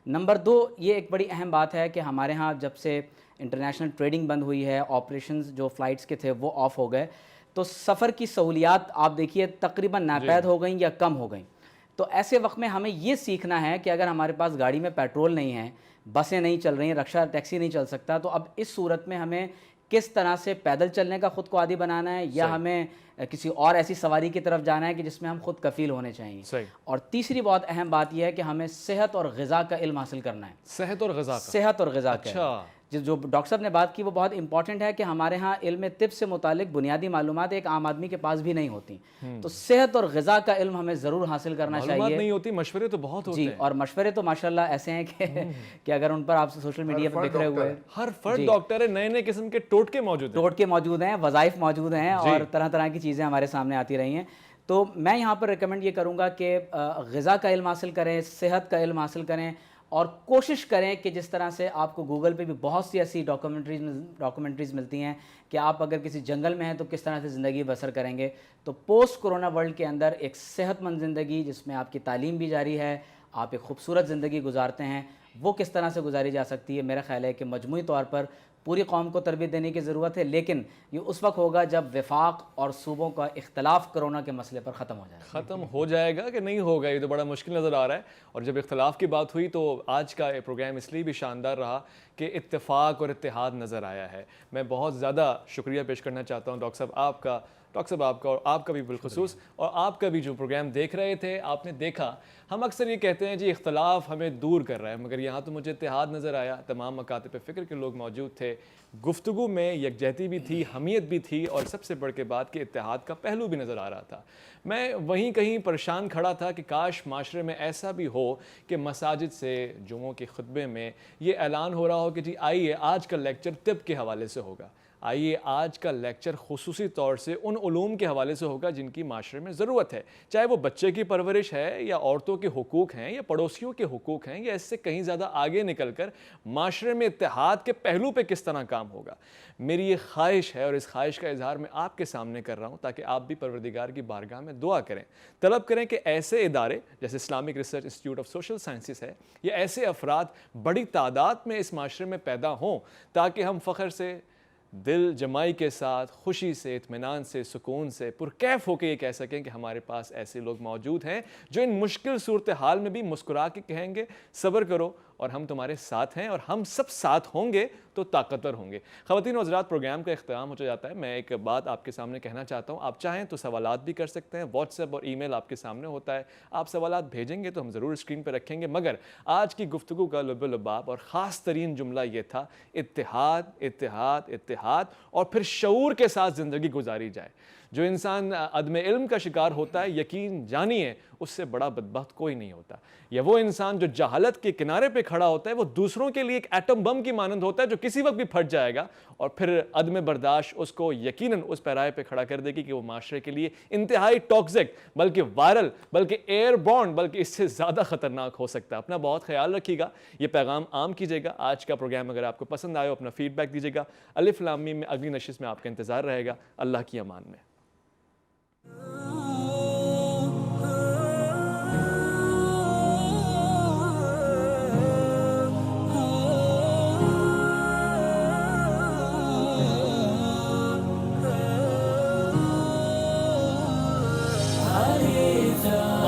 نمبر دو یہ ایک بڑی اہم بات ہے کہ ہمارے ہاں جب سے انٹرنیشنل ٹریڈنگ بند ہوئی ہے, آپریشنز جو فلائٹس کے تھے وہ آف ہو گئے, تو سفر کی سہولیات آپ دیکھیے تقریباً ناپید ہو گئیں یا کم ہو گئیں. تو ایسے وقت میں ہمیں یہ سیکھنا ہے کہ اگر ہمارے پاس گاڑی میں پیٹرول نہیں ہے, بسیں نہیں چل رہی ہیں, رکشہ ٹیکسی نہیں چل سکتا, تو اب اس صورت میں ہمیں کس طرح سے پیدل چلنے کا خود کو عادی بنانا ہے, یا ہمیں کسی اور ایسی سواری کی طرف جانا ہے کہ جس میں ہم خود کفیل ہونے چاہیے. اور تیسری بہت اہم بات یہ ہے کہ ہمیں صحت اور غذا کا علم حاصل کرنا ہے. صحت اور غذا کا. صحت اور غذا کا. جو ڈاکٹر صاحب نے بات کی وہ بہت امپورٹنٹ ہے کہ ہمارے ہاں علم طب سے متعلق بنیادی معلومات ایک عام آدمی کے پاس بھی نہیں ہوتی. تو صحت اور غذا کا علم ہمیں ضرور حاصل کرنا چاہیے. معلومات نہیں ہوتی, مشورے تو بہت ہوتے ہیں. جی, اور مشورے تو ماشاءاللہ ایسے ہیں کہ اگر ان پر آپ سوشل میڈیا پہ بکھرے ہوئے, ہر فرد ڈاکٹر ہے, نئے نئے قسم کے ٹوٹکے موجود ہیں, وظائف موجود ہیں, اور طرح طرح کی چیزیں ہمارے سامنے آتی رہی ہیں. تو میں یہاں پر ریکمنڈ یہ کروں گا کہ غذا کا علم حاصل کریں, صحت کا علم حاصل کریں, اور کوشش کریں کہ جس طرح سے آپ کو گوگل پہ بھی بہت سی ایسی ڈاکومنٹریز ملتی ہیں کہ آپ اگر کسی جنگل میں ہیں تو کس طرح سے زندگی بسر کریں گے. تو پوسٹ کرونا ورلڈ کے اندر ایک صحت مند زندگی جس میں آپ کی تعلیم بھی جاری ہے, آپ ایک خوبصورت زندگی گزارتے ہیں, وہ کس طرح سے گزاری جا سکتی ہے. میرا خیال ہے کہ مجموعی طور پر پوری قوم کو تربیت دینے کی ضرورت ہے, لیکن یہ اس وقت ہوگا جب وفاق اور صوبوں کا اختلاف کرونا کے مسئلے پر ختم ہو جائے گا کہ نہیں ہوگا, یہ تو بڑا مشکل نظر آ رہا ہے. اور جب اختلاف کی بات ہوئی تو آج کا پروگرام اس لیے بھی شاندار رہا کہ اتفاق اور اتحاد نظر آیا ہے. میں بہت زیادہ شکریہ پیش کرنا چاہتا ہوں ڈاکٹر صاحب آپ کا اور آپ کا بھی بالخصوص, اور آپ کا بھی جو پروگرام دیکھ رہے تھے. آپ نے دیکھا, ہم اکثر یہ کہتے ہیں جی اختلاف ہمیں دور کر رہا ہے, مگر یہاں تو مجھے اتحاد نظر آیا. تمام مکاتب فکر کے لوگ موجود تھے, گفتگو میں یکجہتی بھی تھی, حمیت بھی تھی, اور سب سے بڑھ کے بات کہ اتحاد کا پہلو بھی نظر آ رہا تھا. میں وہیں کہیں پریشان کھڑا تھا کہ کاش معاشرے میں ایسا بھی ہو کہ مساجد سے جمعوں کے خطبے میں یہ اعلان ہو رہا ہو کہ جی آئیے آج کا لیکچر طب کے حوالے سے ہوگا, آئیے آج کا لیکچر خصوصی طور سے ان علوم کے حوالے سے ہوگا جن کی معاشرے میں ضرورت ہے, چاہے وہ بچے کی پرورش ہے یا عورتوں کے حقوق ہیں یا پڑوسیوں کے حقوق ہیں, یا اس سے کہیں زیادہ آگے نکل کر معاشرے میں اتحاد کے پہلو پہ کس طرح کام ہوگا. میری یہ خواہش ہے اور اس خواہش کا اظہار میں آپ کے سامنے کر رہا ہوں تاکہ آپ بھی پروردگار کی بارگاہ میں دعا کریں, طلب کریں کہ ایسے ادارے جیسے Islamic research institute of social sciences ہے, یا ایسے افراد بڑی تعداد میں اس معاشرے میں پیدا ہوں تاکہ ہم فخر سے, دل جمائی کے ساتھ, خوشی سے, اطمینان سے, سکون سے, پرکیف ہو کے یہ کہہ سکیں کہ ہمارے پاس ایسے لوگ موجود ہیں جو ان مشکل صورتحال میں بھی مسکرا کے کہیں گے صبر کرو اور ہم تمہارے ساتھ ہیں, اور ہم سب ساتھ ہوں گے تو طاقتور ہوں گے. خواتین و حضرات, پروگرام کا اختتام ہو جاتا ہے. میں ایک بات آپ کے سامنے کہنا چاہتا ہوں, آپ چاہیں تو سوالات بھی کر سکتے ہیں, واٹس ایپ اور ای میل آپ کے سامنے ہوتا ہے, آپ سوالات بھیجیں گے تو ہم ضرور اسکرین پہ رکھیں گے. مگر آج کی گفتگو کا لب لباب اور خاص ترین جملہ یہ تھا, اتحاد, اتحاد, اتحاد, اور پھر شعور کے ساتھ زندگی گزاری جائے. جو انسان عدم علم کا شکار ہوتا ہے, یقین جانیے اس سے بڑا بدبخت کوئی نہیں ہوتا. یا وہ انسان جو جہالت کے کنارے پہ کھڑا ہوتا ہے, وہ دوسروں کے لیے ایک ایٹم بم کی مانند ہوتا ہے جو کسی وقت بھی پھٹ جائے گا, اور پھر عدم برداشت اس کو یقیناً اس پیرائے پہ کھڑا کر دے گی کہ وہ معاشرے کے لیے انتہائی ٹاکسک, بلکہ وائرل, بلکہ ایئر بورن, بلکہ اس سے زیادہ خطرناک ہو سکتا ہے. اپنا بہت خیال رکھیے گا, یہ پیغام عام کیجیے گا. آج کا پروگرام اگر آپ کو پسند آئے, اپنا فیڈ بیک دیجیے گا. الف لام میم میں اگلی نشست میں آپ کا انتظار رہے گا. اللہ کی امان میں. Hare